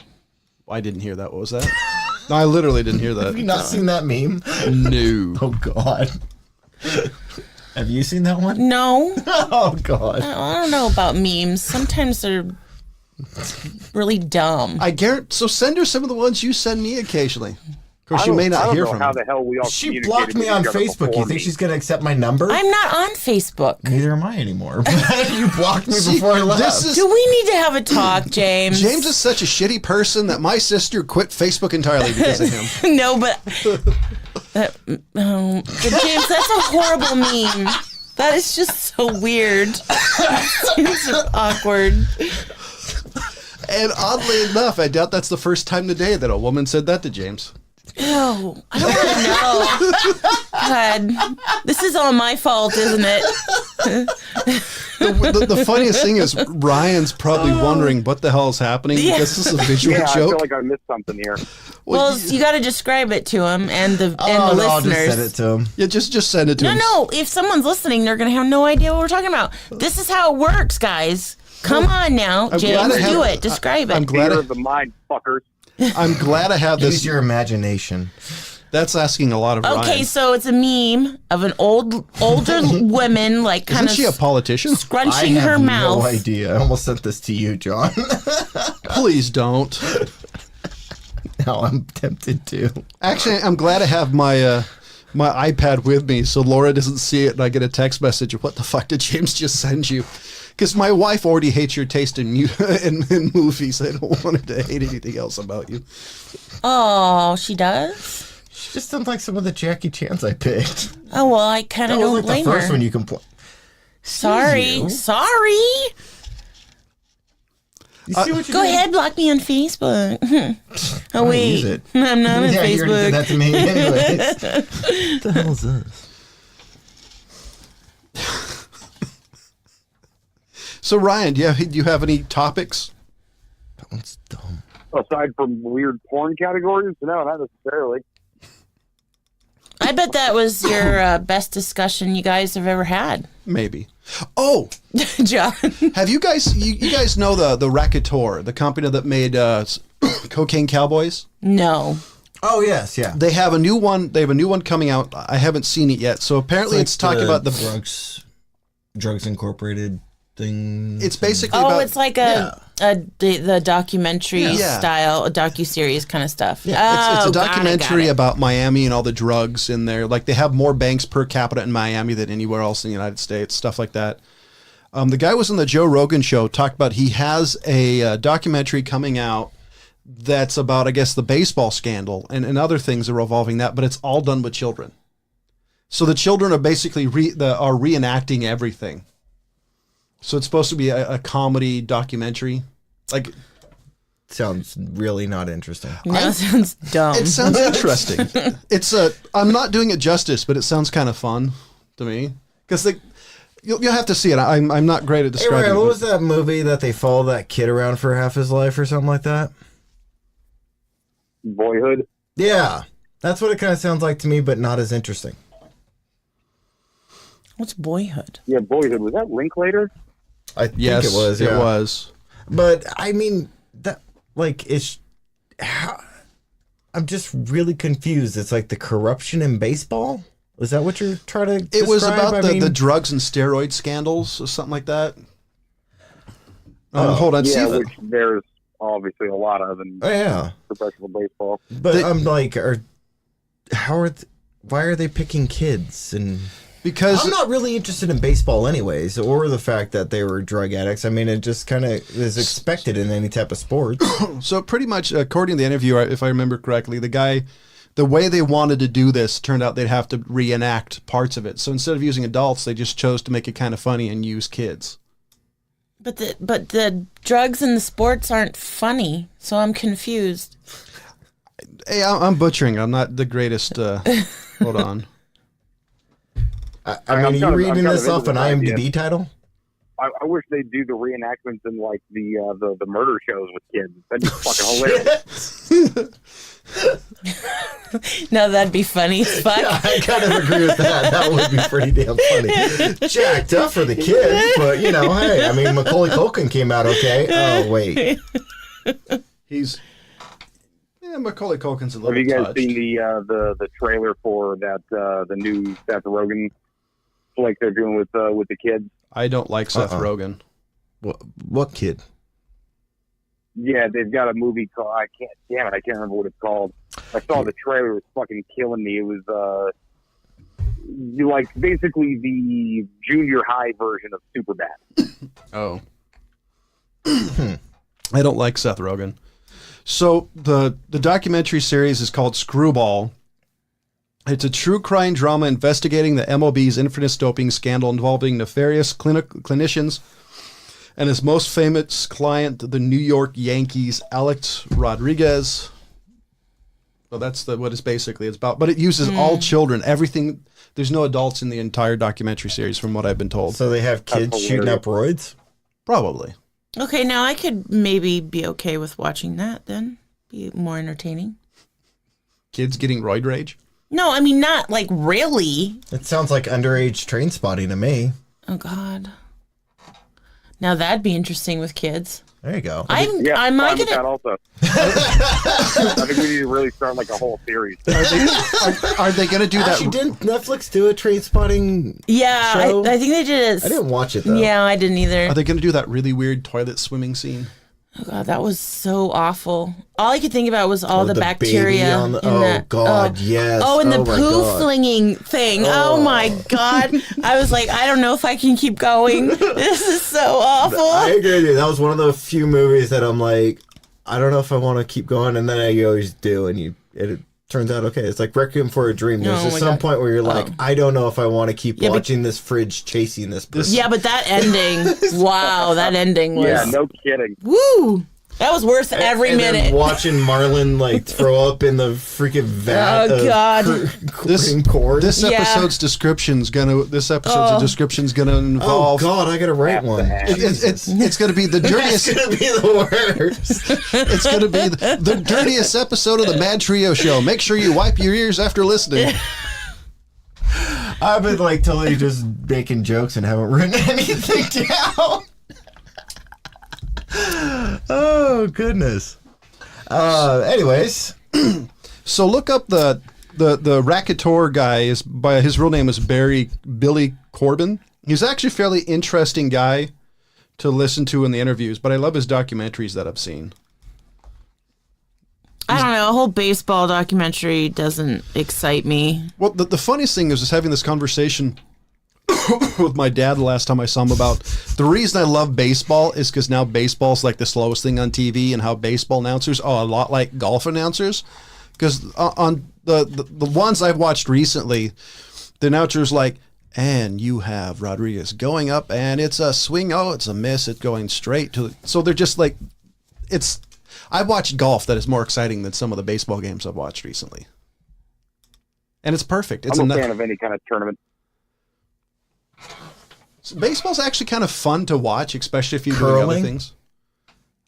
I didn't hear that. What was that? No, I literally didn't hear Have you that. not seen that meme? No. Oh, God. Have you seen that one? No. Oh, God. I don't know about memes. Sometimes they're really dumb. So send her some of the ones you send me occasionally. Of course, you may I not don't hear know from how her. the hell we all She communicated blocked me with on each other Facebook. before You think me. she's going to accept my number? I'm not on Facebook. Neither am I anymore. You blocked me before I left. This is Do we need to have a talk, James? James is such a shitty person that my sister quit Facebook entirely because of him. No, but but James, that's a horrible meme. That is just so weird. It's so awkward. And oddly enough, I doubt that's the first time today that a woman said that to James. Ew, I don't want to know. God, this is all my fault, isn't it? The funniest thing is Ryan's probably wondering what the hell is happening Yeah. because this is a visual Yeah, I feel joke. like I missed something here. Well, you got to describe it to him and the Oh, no, I'll just listeners. send it to him. Yeah, just send it to him. No. If someone's listening, they're going to have no idea what we're talking about. This is how it works, guys. Come on now, I'm James, glad I have- do it. Describe I'm it. glad Theater I- of the mind, fuckers. I'm glad I have Use this. your imagination. That's asking a lot of Ryan. Okay, so it's a meme of an older woman, like kind Isn't of she a politician? scrunching her I mouth. have no idea. I almost sent this to you, John. Please don't. Now I'm tempted to. Actually, I'm glad I have my my iPad with me so Laura doesn't see it and I get a text message of what the fuck did James just send you? Because my wife already hates your taste in movies. I don't want her to hate anything else about you. Oh, she does? She just doesn't like some of the Jackie Chans I picked. Oh, well, I kind of That was don't like blame the first her. one you complained. Sorry. Sorry. You see what you Go did? ahead, block me on Facebook. Oh, don't wait. use it. I'm not on Yeah, you already Facebook. did that to me anyways. What the hell is this? So Ryan, do you have any topics? That one's dumb. Aside from weird porn categories, no, not necessarily. I bet that was your best discussion you guys have ever had. Maybe. Oh, John. have you guys you guys know the Racketeur, the company that made Cocaine Cowboys? No. Oh yes, yeah. They have a new one. They have a new one coming out. I haven't seen it yet. So apparently, it's talking about the Drugs Incorporated thing. It's basically Oh, about, it's like the documentary Yeah. style, a docuseries kind of stuff. Yeah, it's a got it, documentary got it. about Miami and all the drugs in there. Like they have more banks per capita in Miami than anywhere else in the United States, stuff like that. The guy was on the Joe Rogan show, talked about he has a documentary coming out that's about, I guess, the baseball scandal and other things that are revolving that, but it's all done with children. So the children are basically are reenacting everything. So it's supposed to be a comedy documentary. Like, sounds really not interesting. No, it sounds dumb. it sounds interesting. I'm not doing it justice, but it sounds kind of fun to me. Because you'll have to see it. I'm not great at Hey, describing Ryan, it. what was that movie that they follow that kid around for half his life or something like that? Boyhood. Yeah, that's what it kind of sounds like to me, but not as interesting. What's Boyhood? Yeah, Boyhood. Was that Linklater? I think Yes, it was. Yeah. It was. But I mean, that like it's. I'm just really confused. It's like the corruption in baseball. Is that what you're trying to describe? It was about I the mean, drugs and steroid scandals or something like that. Hold on, Yeah, see which there's obviously a lot of in Oh yeah, professional baseball. but I'm like, why are they picking kids? And because I'm not really interested in baseball anyways, or the fact that they were drug addicts. I mean, it just kind of is expected in any type of sports. so pretty much according to the interview, if I remember correctly, the way they wanted to do this turned out they'd have to reenact parts of it. So instead of using adults, they just chose to make it kind of funny and use kids. But the drugs and the sports aren't funny, so I'm confused. Hey, I'm butchering. I'm not the greatest. Hold on. I I'm mean, are you kind of- reading I'm kind this of off an into this IMDb title? I wish they'd do the reenactments in like the murder shows with kids. That'd be fucking hilarious. No, that'd be funny as fuck. Yeah, I kind of agree with that. That would be pretty damn funny. Jacked up for the kids, but you know, hey, I mean, Macaulay Culkin came out okay. Oh wait, Macaulay Culkin's a little Have you guys touched. seen the trailer for that the new Seth Rogen flick they're doing with the kids? I don't like Seth Rogen. what kid? Yeah, they've got a movie called I can't remember what it's called. I saw the trailer, it was fucking killing me. It was like basically the junior high version of Superbad. Oh. I don't like Seth Rogen. So the documentary series is called Screwball. It's a true crime drama investigating the MLB's infamous doping scandal involving nefarious clinicians and his most famous client, the New York Yankees, Alex Rodriguez. Well, that's what it's basically it's about. But it uses all children, everything. There's no adults in the entire documentary series, from what I've been told. So they have kids That's shooting up roids? Probably. Okay, now I could maybe be okay with watching that then. Be more entertaining. Kids getting roid rage. No, I mean, not like really. It sounds like underage train spotting to me. Oh, God. Now that'd be interesting with kids. There you go. I'm fine not with that gonna. also. I think we need to really start like a whole series. Are they going to do that? Actually, didn't Netflix do a train spotting Yeah, show? I think they did it. I didn't watch it, though. Yeah, I didn't either. Are they going to do that really weird toilet swimming scene? Oh God, that was so awful. All I could think about was all the baby bacteria. on the- in that. God, yes. Oh, and the Oh, my poo God. flinging thing. Oh my God. I was like, I don't know if I can keep going. This is so awful. I agree with you. That was one of the few movies that I'm like, I don't know if I want to keep going, and then I always do, and it turns out okay. It's like Requiem for a Dream. There's Oh just my some God. point where you're like, I don't know if I want to keep Yeah, but- watching this fridge chasing this person. Yeah, but that ending. Wow, that ending was. Yeah, no kidding. Woo! That was worth every and minute. Then watching Marlon like throw up in the freaking vat Oh, of God. This corn. This Yeah. episode's description's gonna involve. Oh God, I gotta write one. It's gonna be the dirtiest. It's gonna be the worst. It's gonna be the dirtiest episode of the MadTrio show. Make sure you wipe your ears after listening. I've been like totally just making jokes and haven't written anything down. Oh goodness. Anyways, So look up the racketeur guy. His real name is Billy Corbin. He's actually a fairly interesting guy to listen to in the interviews, but I love his documentaries that I've seen. I don't know. A whole baseball documentary doesn't excite me. Well, the funniest thing is just having this conversation with my dad the last time I saw him about the reason I love baseball is because now baseball's like the slowest thing on TV, and how baseball announcers are a lot like golf announcers. Because on the ones I've watched recently, the announcer's like, and you have Rodriguez going up, and it's a swing. Oh, it's a miss. It's going straight to the... So they're just like, it's... I watched golf that is more exciting than some of the baseball games I've watched recently. And it's perfect. It's I'm a fan of any kind of tournament. So baseball's actually kind of fun to watch, especially if you're doing other things.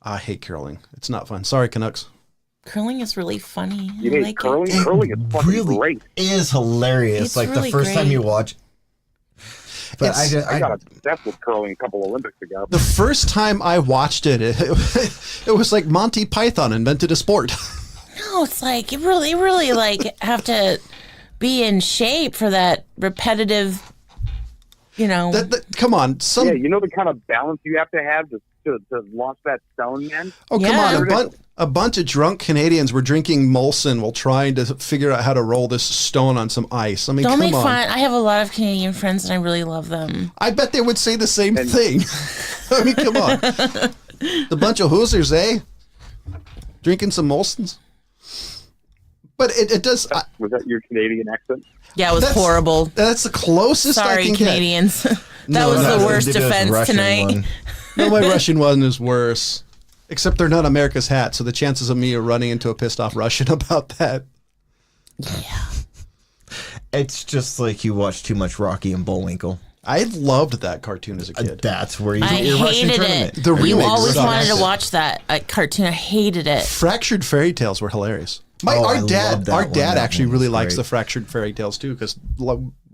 I hate curling. It's not fun. Sorry, Canucks. Curling is really funny. You I hate like curling? it. Curling is fucking really great. is hilarious. It's like really the first time great. you watch. But I got obsessed with curling a couple Olympics ago. The first time I watched it, it was like Monty Python invented a sport. No, it's like you really like have to be in shape for that repetitive, you know. Come on, Yeah, you know the kind of balance you have to to launch that stone, man? Oh, come Yeah. on. A bunch of drunk Canadians were drinking Molson while trying to figure out how to roll this stone on some ice. I mean, Don't come make on. fun. I have a lot of Canadian friends and I really love them. I bet they would say the same thing. I mean, come on. The bunch of hoosers, eh? Drinking some Molsons. But it does... Was that your Canadian accent? Yeah, it was horrible. That's the closest I Sorry, can Canadians. That No, was no, the no, worst defense tonight. get. No, my Russian one is worse. Except they're not America's hat, so the chances of me running into a pissed off Russian about that... Yeah. It's just like you watch too much Rocky and Bullwinkle. I loved that cartoon as a kid. That's where you I get your Russian hated tournament. it. The You remake always sucked. wanted to watch that cartoon. I hated it. Fractured Fairy Tales were hilarious. I Our love dad that one. That actually one really was likes great. the Fractured Fairy Tales too, because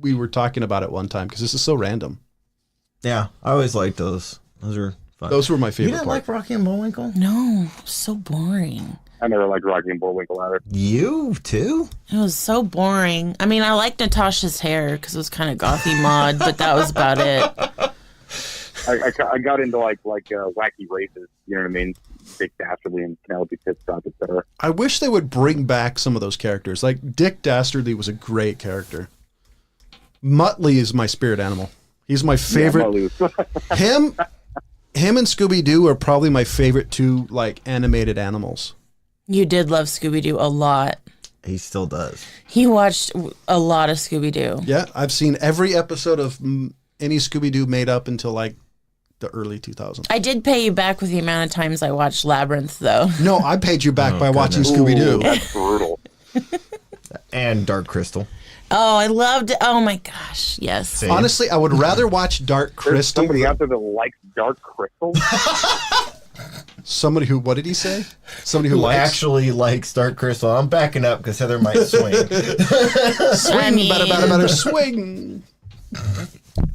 we were talking about it one time, because this is so random. Yeah, I always liked those. Those are fun. Those were my You favorite didn't part. like Rocky and Bullwinkle? No, so boring. I never liked Rocky and Bullwinkle either. You too? It was so boring. I mean, I liked Natasha's hair because it was kind of gothy mod, but that was about it. I got into like wacky races. You know what I mean? Dick Dastardly and Penelope Pitstop, etc. I wish they would bring back some of those characters. Like Dick Dastardly was a great character. Muttley is my spirit animal. He's my favorite. Yeah, him and Scooby-Doo are probably my favorite two like animated animals. You did love Scooby-Doo a lot. He still does. He watched a lot of Scooby-Doo. Yeah, I've seen every episode of any Scooby-Doo made up until like the early 2000s. I did pay you back with the amount of times I watched Labyrinth, though. No, I paid you back by watching goodness. Scooby-Doo. That's brutal. And Dark Crystal. Oh, I loved it. Oh, my gosh. Yes. Same. Honestly, I would rather watch Dark There's Crystal. somebody out there that likes Dark Crystal. Somebody who, what did he say? Somebody who Who likes. actually likes Dark Crystal. I'm backing up because Heather might swing. Swing, I mean- better, swing.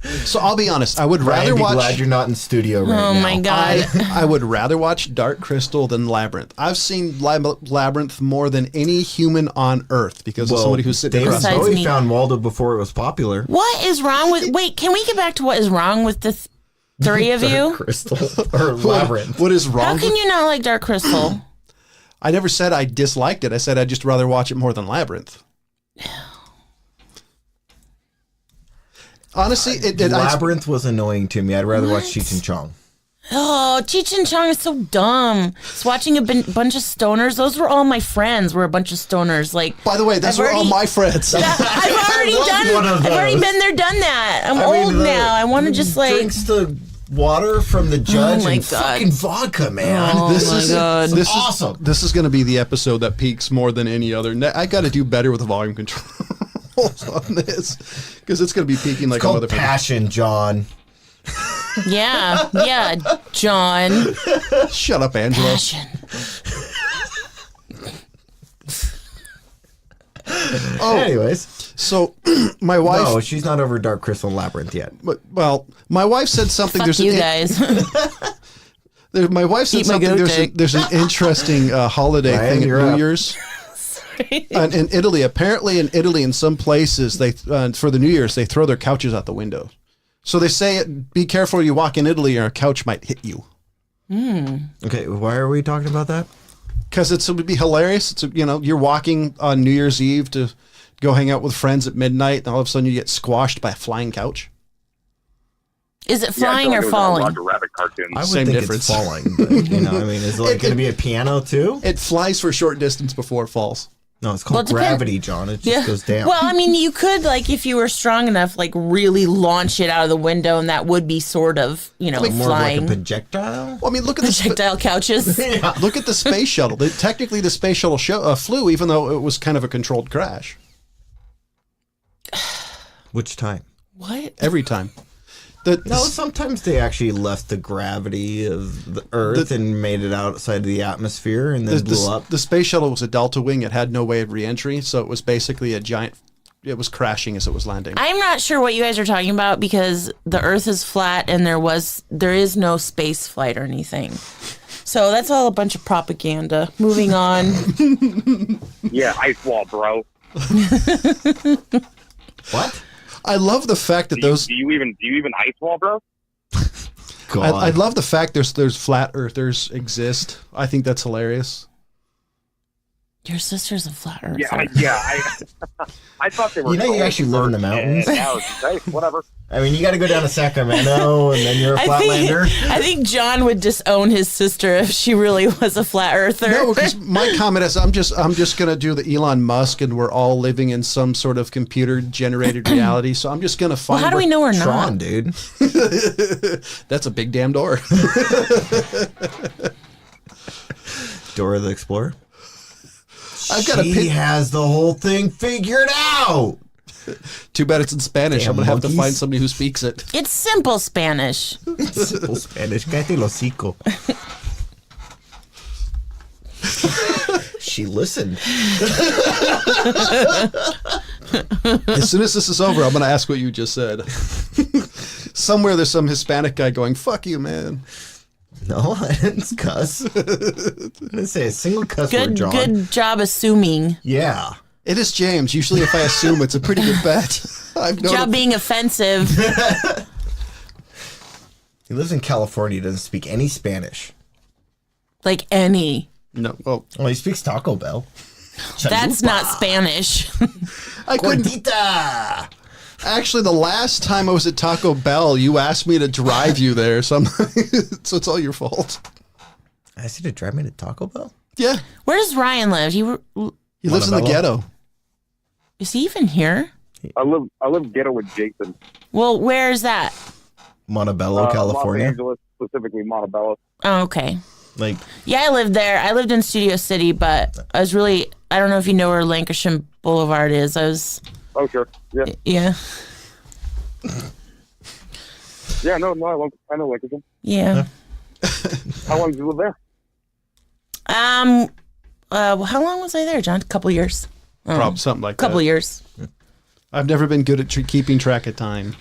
So I'll be honest. I would Ryan, rather be watch. glad you're not in studio right now. Oh my god. I would rather watch Dark Crystal than Labyrinth. I've seen Labyrinth more than any human on Earth because of somebody who's sitting David across. Besides Bowie me. found Waldo before it was popular. What is wrong with? Wait, can we get back to what is wrong with the three of you? Crystal or Labyrinth. What is wrong? How can you not like Dark Crystal? I never said I disliked it. I said I'd just rather watch it more than Labyrinth. Honestly, Labyrinth was annoying to me. I'd rather watch Cheech and Chong. Oh, Cheech and Chong is so dumb. It's watching a bunch of stoners. Those were all my friends. Were a bunch of stoners. Like, by the way, those are all my friends. I've already was one of I've already those. been there, done that. I'm old now. I want to just like. Drinks the water from the judge my and God. fucking vodka, man. Oh This my is god. this awesome. is this is going to be the episode that peaks more than any other. I got to do better with the volume control on this because it's going to be peaking like It's a called motherfucker. passion, John. Yeah, John. Shut up, Angelo. Passion. Anyways, So my wife. no, she's not over Dark Crystal and Labyrinth yet. Well, my wife said something. Fuck you guys. My wife said Eat my something. goat There's, dick. there's an interesting holiday Ryan, thing at you're New up. Year's. And in Italy, apparently in Italy, in some places, they for the New Year's they throw their couches out the window. So they say, "Be careful, you walk in Italy, or a couch might hit you." Okay, why are we talking about that? Because it would be hilarious. It's you're walking on New Year's Eve to go hang out with friends at midnight, and all of a sudden you get squashed by a flying couch. Is it Yeah, I flying feel like or it was falling? Roger Rabbit cartoon. I would Same think difference. it's falling, but, I mean, is it like going to be a piano too? It flies for a short distance before it falls. No, it's Well, called it depends- gravity, John. It just goes down. Well, I mean, you could, like, if you were strong enough, like, really launch it out of the window, and that would be sort of, more flying. of like a projectile. Well, I mean, look at the Projectile couches. look at the space shuttle. Technically, the space shuttle flew, even though it was kind of a controlled crash Which time? What? every time. No, sometimes they actually left the gravity of the Earth and made it outside of the atmosphere and then blew up. The space shuttle was a delta wing. It had no way of reentry, so it was basically a giant. It was crashing as it was landing. I'm not sure what you guys are talking about because the Earth is flat and there is no space flight or anything. So that's all a bunch of propaganda. Moving on. Yeah, ice wall, bro. What? I love the fact that those. Do you even ice wall, bro? God. I love the fact there's flat earthers exist. I think that's hilarious. Your sister's a flat earther. I thought they were. You know you actually live in the mountains? Whatever. I mean, you got to go down to Sacramento and then you're a Flatlander. I think John would disown his sister if she really was a flat earther. No, because my comment is I'm just gonna do the Elon Musk, and we're all living in some sort of computer generated reality. So I'm just gonna find. Well, how do we know we're Tron, not? dude. That's a big damn door. Dora the Explorer. I've got a She pin. has the whole thing figured out. Too bad it's in Spanish. Damn I'm gonna have to monkeys. find somebody who speaks it. It's simple Spanish. Simple Spanish. Cállate el hocico. She listened. As soon as this is over, I'm gonna ask what you just said. Somewhere there's some Hispanic guy going, "Fuck you, man." No, I didn't cuss. I didn't say a single cuss word, John. Good job assuming. Yeah. It is James. Usually, if I assume, it's a pretty good bet. I've known Job it- being offensive. He lives in California. He doesn't speak any Spanish. Like any. No, well, Well, he speaks Taco Bell. That's not Spanish. I couldn't. Gordita. Actually, the last time I was at Taco Bell, you asked me to drive you there, so so it's all your fault. I asked you to drive me to Taco Bell? Yeah, Where does Ryan live? he lives in the Montebello. ghetto. Is he even here? I live ghetto with Jason. Well, where is that? Montebello, California. Los Angeles, specifically Montebello. Oh, okay. Like, Yeah, I lived there. I lived in Studio City, but I don't know if you know where Lancashire Boulevard is. Oh, sure. Yeah. Yeah. Yeah, no, I know Lincoln. Yeah. How long did you live there? How long was I there, John? A couple years. Probably something like Couple that. years. I've never been good at keeping track of time.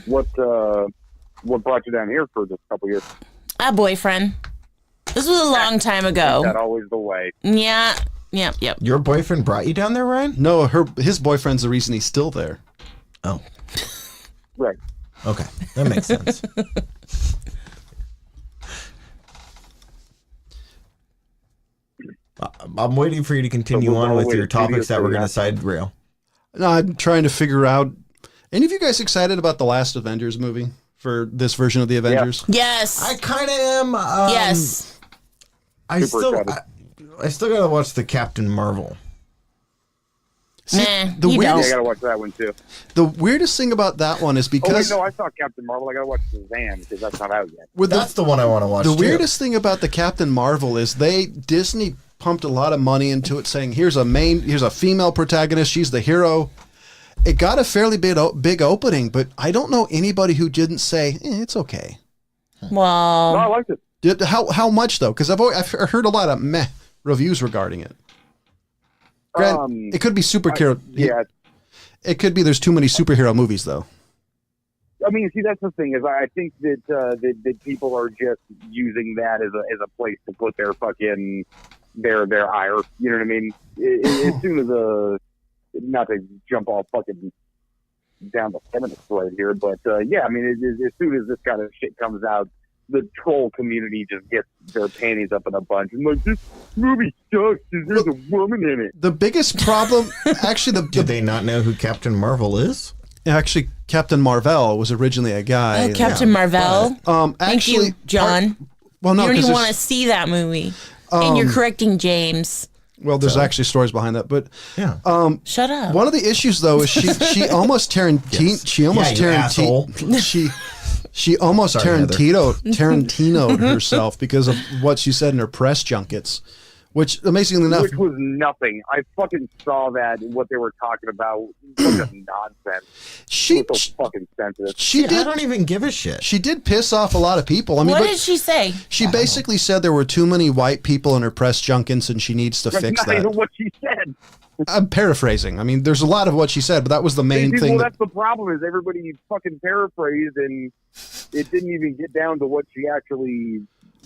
What brought you down here for just a couple years? A boyfriend. This was a long time ago. That always the way. Yeah. Yep. Your boyfriend brought you down there, Ryan? No, his boyfriend's the reason he's still there. Oh. Right. Okay. That makes sense. I'm waiting for you to continue on with your topics that we're going to side rail. No, I'm trying to figure out. Any of you guys excited about the last Avengers movie for this version of the Avengers? Yes. I kind of am. Yes. I still got to watch the Captain Marvel. See, Nah, the you Yeah, I weirdest, gotta watch that one too. the weirdest thing about that one is Oh wait, because no, I saw Captain Marvel. I gotta watch Shazam because that's not out yet. with That's the one I want to watch. the too. weirdest thing about the Captain Marvel is Disney pumped a lot of money into it, saying here's a female protagonist, she's the hero. It got a fairly big opening, but I don't know anybody who didn't say it's okay. Well, No, I liked it. How much though? Because I've heard a lot of meh reviews regarding it. It could be superhero. Yeah. It could be there's too many superhero movies though. I mean, see, that's the thing is I think that that people are just using that as a place to put their fucking their ire. You know what I mean? As soon as not to jump all fucking down the feminist right here, but yeah, I mean, as soon as this kind of shit comes out, the troll community just gets their panties up in a bunch and like, this movie sucks because there's a woman in it. The biggest problem, actually, Did they not know who Captain Marvel is? actually Captain Marvel was originally a guy. Captain Marvel. Actually, Thank you, John. Well, no, You don't because even want to see that movie. And you're correcting James. there's actually stories behind that, but Yeah. Shut up. one of the issues though is she almost She almost Tarantino'd herself because of what she said in her press junkets, which amazingly enough, Which was nothing. I fucking saw that, what they were talking about. Fucking nonsense. she So fucking sensitive. she I did don't even give a shit. she did piss off a lot of people. I mean, What but did she say? she basically said there were too many white people in her press junkets and she needs to That's fix not even that. what she said. I'm paraphrasing. I mean, there's a lot of what she said, but that was the main Well, thing. that's the problem is everybody fucking paraphrased and it didn't even get down to what she actually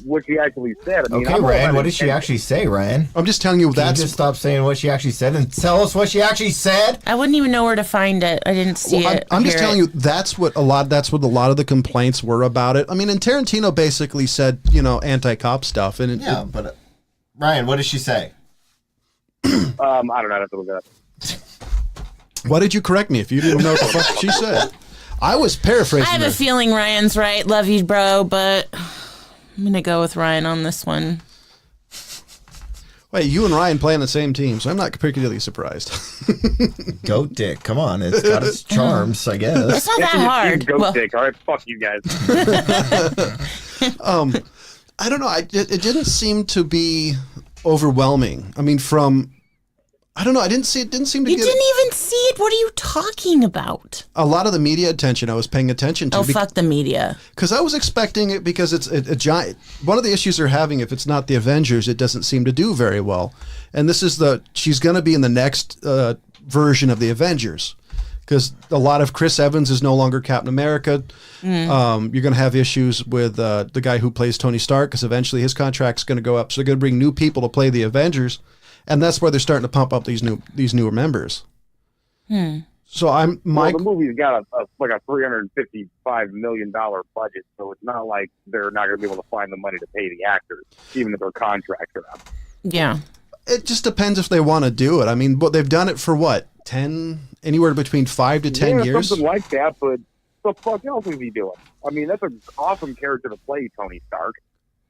said. I mean, Okay, I'm all Ryan, about what did she intention. actually say, Ryan? I'm just telling you Can you that's just stop saying what she actually said and tell us what she actually said? I wouldn't even know where to find it. I didn't see Well, it. I'm just hear telling it. you that's what a lot of the complaints were about it. I mean, and Tarantino basically said, anti-cop stuff, and But Ryan, what did she say? I don't know. I have to look it up. why did you correct me if you didn't know what the fuck she said? I was paraphrasing. I have her. a feeling Ryan's right. Love you, bro, but I'm going to go with Ryan on this one. Wait, you and Ryan play on the same team, so I'm not particularly surprised. Goat dick. Come on, it's got its charms, I guess. It's not that hard. Go Well, dick. All right, fuck you guys. I don't know. It didn't seem to be overwhelming. I mean, I don't know. It didn't seem to you get didn't even see it. What are you talking about? a lot of the media attention I was paying attention to. Oh, fuck the media. Because I was expecting it because it's a giant. One of the issues they're having, if it's not the Avengers, it doesn't seem to do very well. And this is she's going to be in the next version of the Avengers. Because a lot of Chris Evans is no longer Captain America. You're going to have issues with the guy who plays Tony Stark because eventually his contract's going to go up. So they're going to bring new people to play the Avengers. And that's where they're starting to pump up these newer members. So Well, the movie's got a $355 million budget, so it's not like they're not going to be able to find the money to pay the actors, even if their contracts are up. Yeah. it just depends if they want to do it. I mean, but they've done it for what, 10, anywhere between 5 to 10 years. Something like that. But the fuck else is he doing? I mean, that's an awesome character to play, Tony Stark.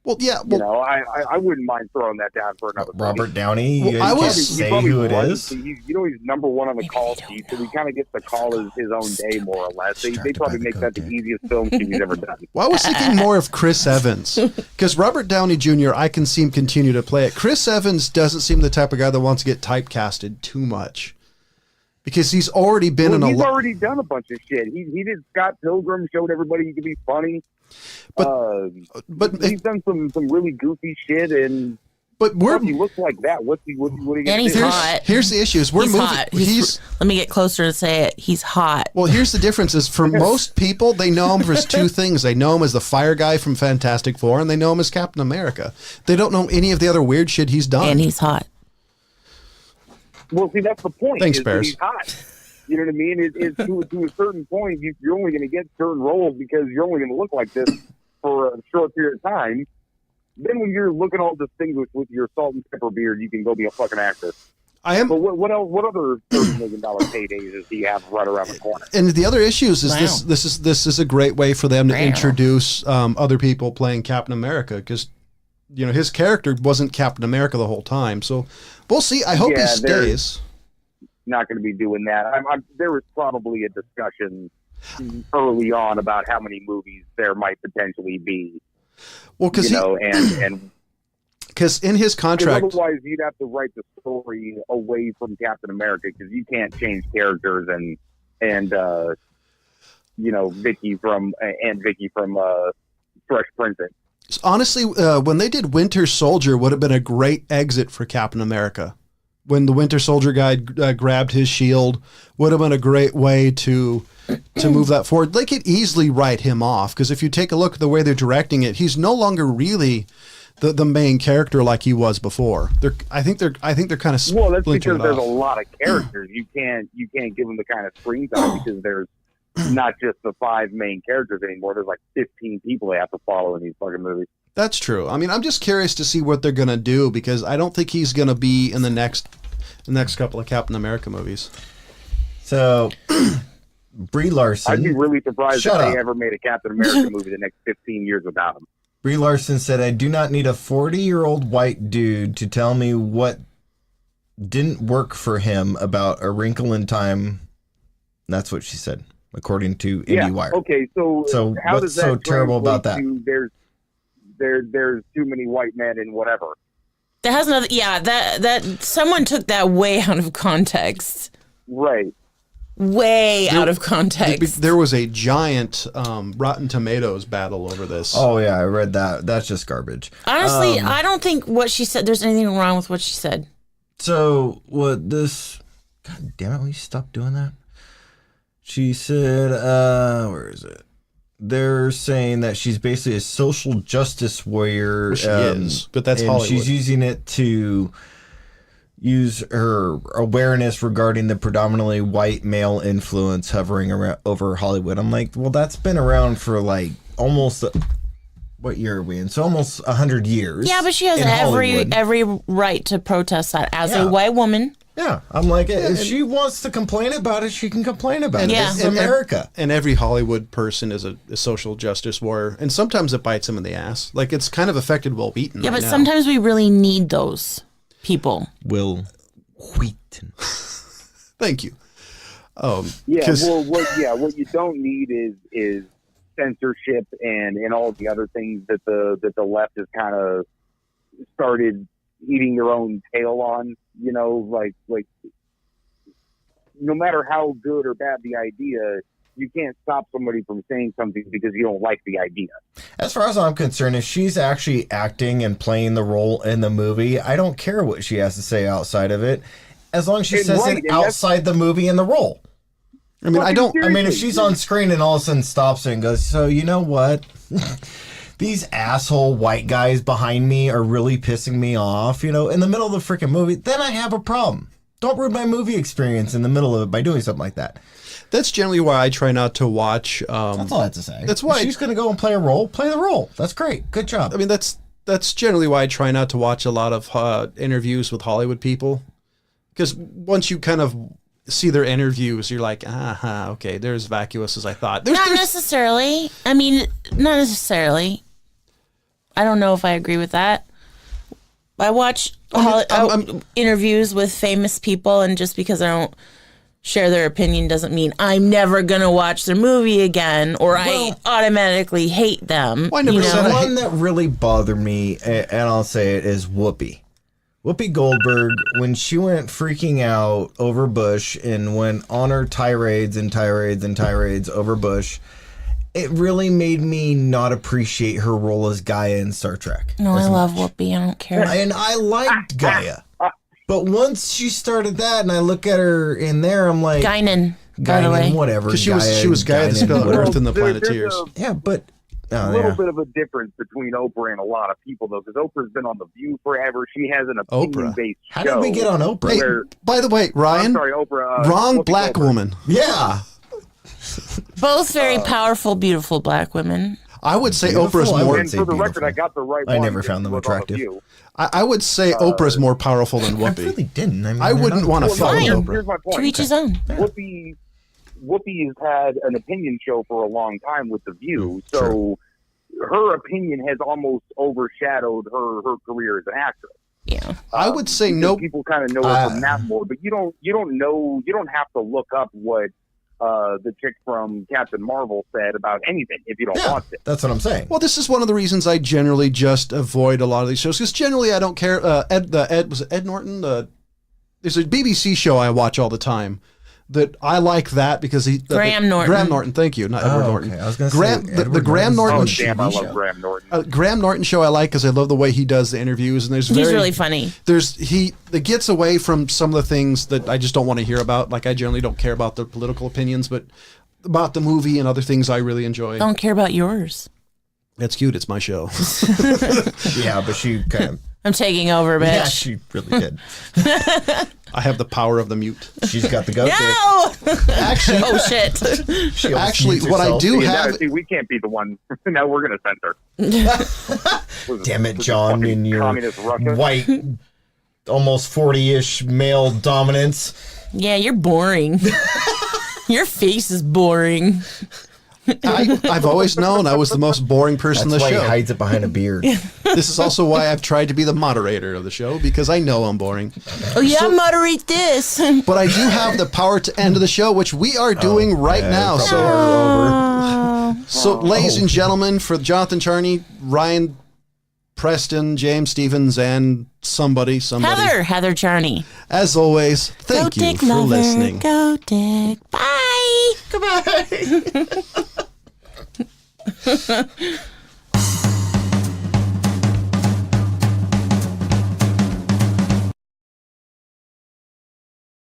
Well, yeah. You Well, know, I wouldn't mind throwing that down for another movie. Robert Downey, Well, you I can't was- say who it is. He's number one on the call sheet, so he kind of gets to call his own day, more or less. They probably make that the easiest film he's ever done. well, I was thinking more of Chris Evans because Robert Downey Jr. I can see him continue to play it. Chris Evans doesn't seem the type of guy that wants to get typecasted too much because he's already been in a He's lot. already done a bunch of shit. He did Scott Pilgrim, showed everybody he could be funny. But He's done some really goofy shit, and But he looks like that. What are you And gonna he's do? hot. Here's the issue: is we're He's moving. hot. Let me get closer to say it. He's hot. Well, here's the difference: is for most people, they know him for two things. They know him as the fire guy from Fantastic Four, and they know him as Captain America. They don't know any of the other weird shit he's done. And he's hot. Well, see, that's the point. Thanks, is that Bears. he's hot. You know what I mean? It's to a certain point, you're only going to get certain roles because you're only going to look like this for a short period of time. Then when you're looking all distinguished with your salt and pepper beard, you can go be a fucking actor. I am. But what else? What other $30 million paydays does he have right around the corner? And the other issues is Wow. this is a great way for them to Wow. introduce other people playing Captain America, because his character wasn't Captain America the whole time. So we'll see. I hope he Yeah, stays. Not going to be doing that. There was probably a discussion early on about how many movies there might potentially be. Well, because and because in his contract, otherwise you'd have to write the story away from Captain America because you can't change characters and Vicky from Fresh Prince. honestly, when they did Winter Soldier, would have been a great exit for Captain America. When the Winter Soldier guy grabbed his shield, would have been a great way to move that forward. They could easily write him off, because if you take a look at the way they're directing it, he's no longer really the main character like he was before. I think they're kind of Well, that's because splintering there's a off. lot of characters. You can't give them the kind of screen time because there's not just the 5 main characters anymore. There's like 15 people they have to follow in these fucking movies. That's true. I mean, I'm just curious to see what they're going to do, because I don't think he's going to be in the next couple of Captain America movies. So, Brie Larson. I'd be really surprised Shut if up. they ever made a Captain America movie the next 15 years without him. Brie Larson said, "I do not need a 40-year-old white dude to tell me what didn't work for him about A Wrinkle in Time." That's what she said, according to IndieWire. Okay, so how what's does that so terrible about that? translate to there's too many white men and whatever. That has another. Yeah, that someone took that way out of context. Right. Way out of context. There was a giant Rotten Tomatoes battle over this. Oh yeah, I read that. That's just garbage. Honestly, I don't think what she said. There's anything wrong with what she said. So what this? God damn it! Will you stop doing that? She said, "Where is it?" They're saying that she's basically a social justice warrior. Well, she is, but that's and Hollywood. She's using it to use her awareness regarding the predominantly white male influence hovering around over Hollywood. I'm like, well, that's been around for like almost. What year are we in? So almost 100 years. Yeah, but she has in Hollywood. every right to protest that as Yeah. a white woman. Yeah, I'm like, if she wants to complain about it, she can complain about it. Yeah. This is America. And every Hollywood person is a social justice warrior, and sometimes it bites them in the ass. Like, it's kind of affected Will Wheaton. Yeah, right but now. sometimes we really need those people. Will Wheaton. Thank you. Yeah, 'Cause- what you don't need is censorship and all the other things that the left has kind of started eating their own tail on. Like no matter how good or bad the idea, you can't stop somebody from saying something because you don't like the idea. As far as I'm concerned, if she's actually acting and playing the role in the movie, I don't care what she has to say outside of it, as long as she And says right, it and that's- outside the movie and the role. I mean, I don't. I mean, if she's on screen and all of a sudden stops and goes, so you know what? These asshole white guys behind me are really pissing me off, in the middle of the freaking movie, then I have a problem. Don't ruin my movie experience in the middle of it by doing something like that. That's generally why I try not to watch. That's all I have to say. That's why If she's going to go and play a role, play the role. That's great. Good job. I mean, that's generally why I try not to watch a lot of interviews with Hollywood people, because once you kind of see their interviews, you're like, okay, they're as vacuous as I thought. Not necessarily. I mean, not necessarily. I don't know if I agree with that. I watch interviews with famous people, and just because I don't share their opinion doesn't mean I'm never going to watch their movie again, or I automatically hate them. Well, I never said The I one that really bothered me, and I'll say it, is Whoopi. Whoopi Goldberg, when she went freaking out over Bush and went on her tirades over Bush, it really made me not appreciate her role as Gaia in Star Trek. No, I love Whoopi. I don't care. And I liked Gaia. But once she started that and I look at her in there, I'm like... Guinan, by the way. Whatever. Because she was Gaia that spelled Earth and the Planeteers. Yeah, but... a little bit of a difference between Oprah and a lot of people, though, because Oprah's been on The View forever. She has an opinion-based show. How did we get on Oprah? Hey, by the way, Ryan, I'm sorry, Oprah. wrong Whoopi black Goldberg. woman. Yeah. Both very powerful, beautiful black women. I would say Beautiful, Oprah's I more. would And say for the beautiful. record, I got the right I one. never found them It was on The attractive. View. I would say Oprah's more powerful than I Whoopi. really didn't. I wouldn't want to Well, fuck no, with here's Oprah. my point. To each his own. Whoopi has had an opinion show for a long time with The View, so her opinion has almost overshadowed her career as an actress. Yeah. I would say no. People kind of know her from that more, but you don't have to look up what the chick from Captain Marvel said about anything if you don't want to. That's what I'm saying. Well, this is one of the reasons I generally just avoid a lot of these shows because generally I don't care. Was it Ed Norton? There's a BBC show I watch all the time. That I like that because Graham Norton. Graham Norton, thank you, not Edward Norton. Okay. I was going to Graham, say the Graham Norton. Oh, show. damn, I love Graham Norton. Graham Norton show I like because I love the way he does the interviews and He's really funny. It gets away from some of the things that I just don't want to hear about. Like I generally don't care about the political opinions, but about the movie and other things I really enjoy. Don't care about yours. That's cute. It's my show. Yeah, but she kind of... I'm taking over, bitch. Yeah, she really did. I have the power of the mute. She's got the goat dick. No! Actually, Oh, shit. She almost actually, mutes what I herself. do See, have. now, see, we can't be the one. Now we're going to censor. Damn it, John, in your communist Russia. white, almost 40-ish male dominance. Yeah, you're boring. Your face is boring. I've always known I was the most boring person That's on why the he show. hides it behind a beard. This is also why I've tried to be the moderator of the show because I know I'm boring. Oh, yeah, moderate this. But I do have the power to end the show, which we are doing right now. So, ladies and gentlemen, for Jonathan Charney, Ryan Preston, James Stevens, and somebody. Heather Charney. As always, thank Go you dick for lover, listening. Go dick. Bye. Goodbye.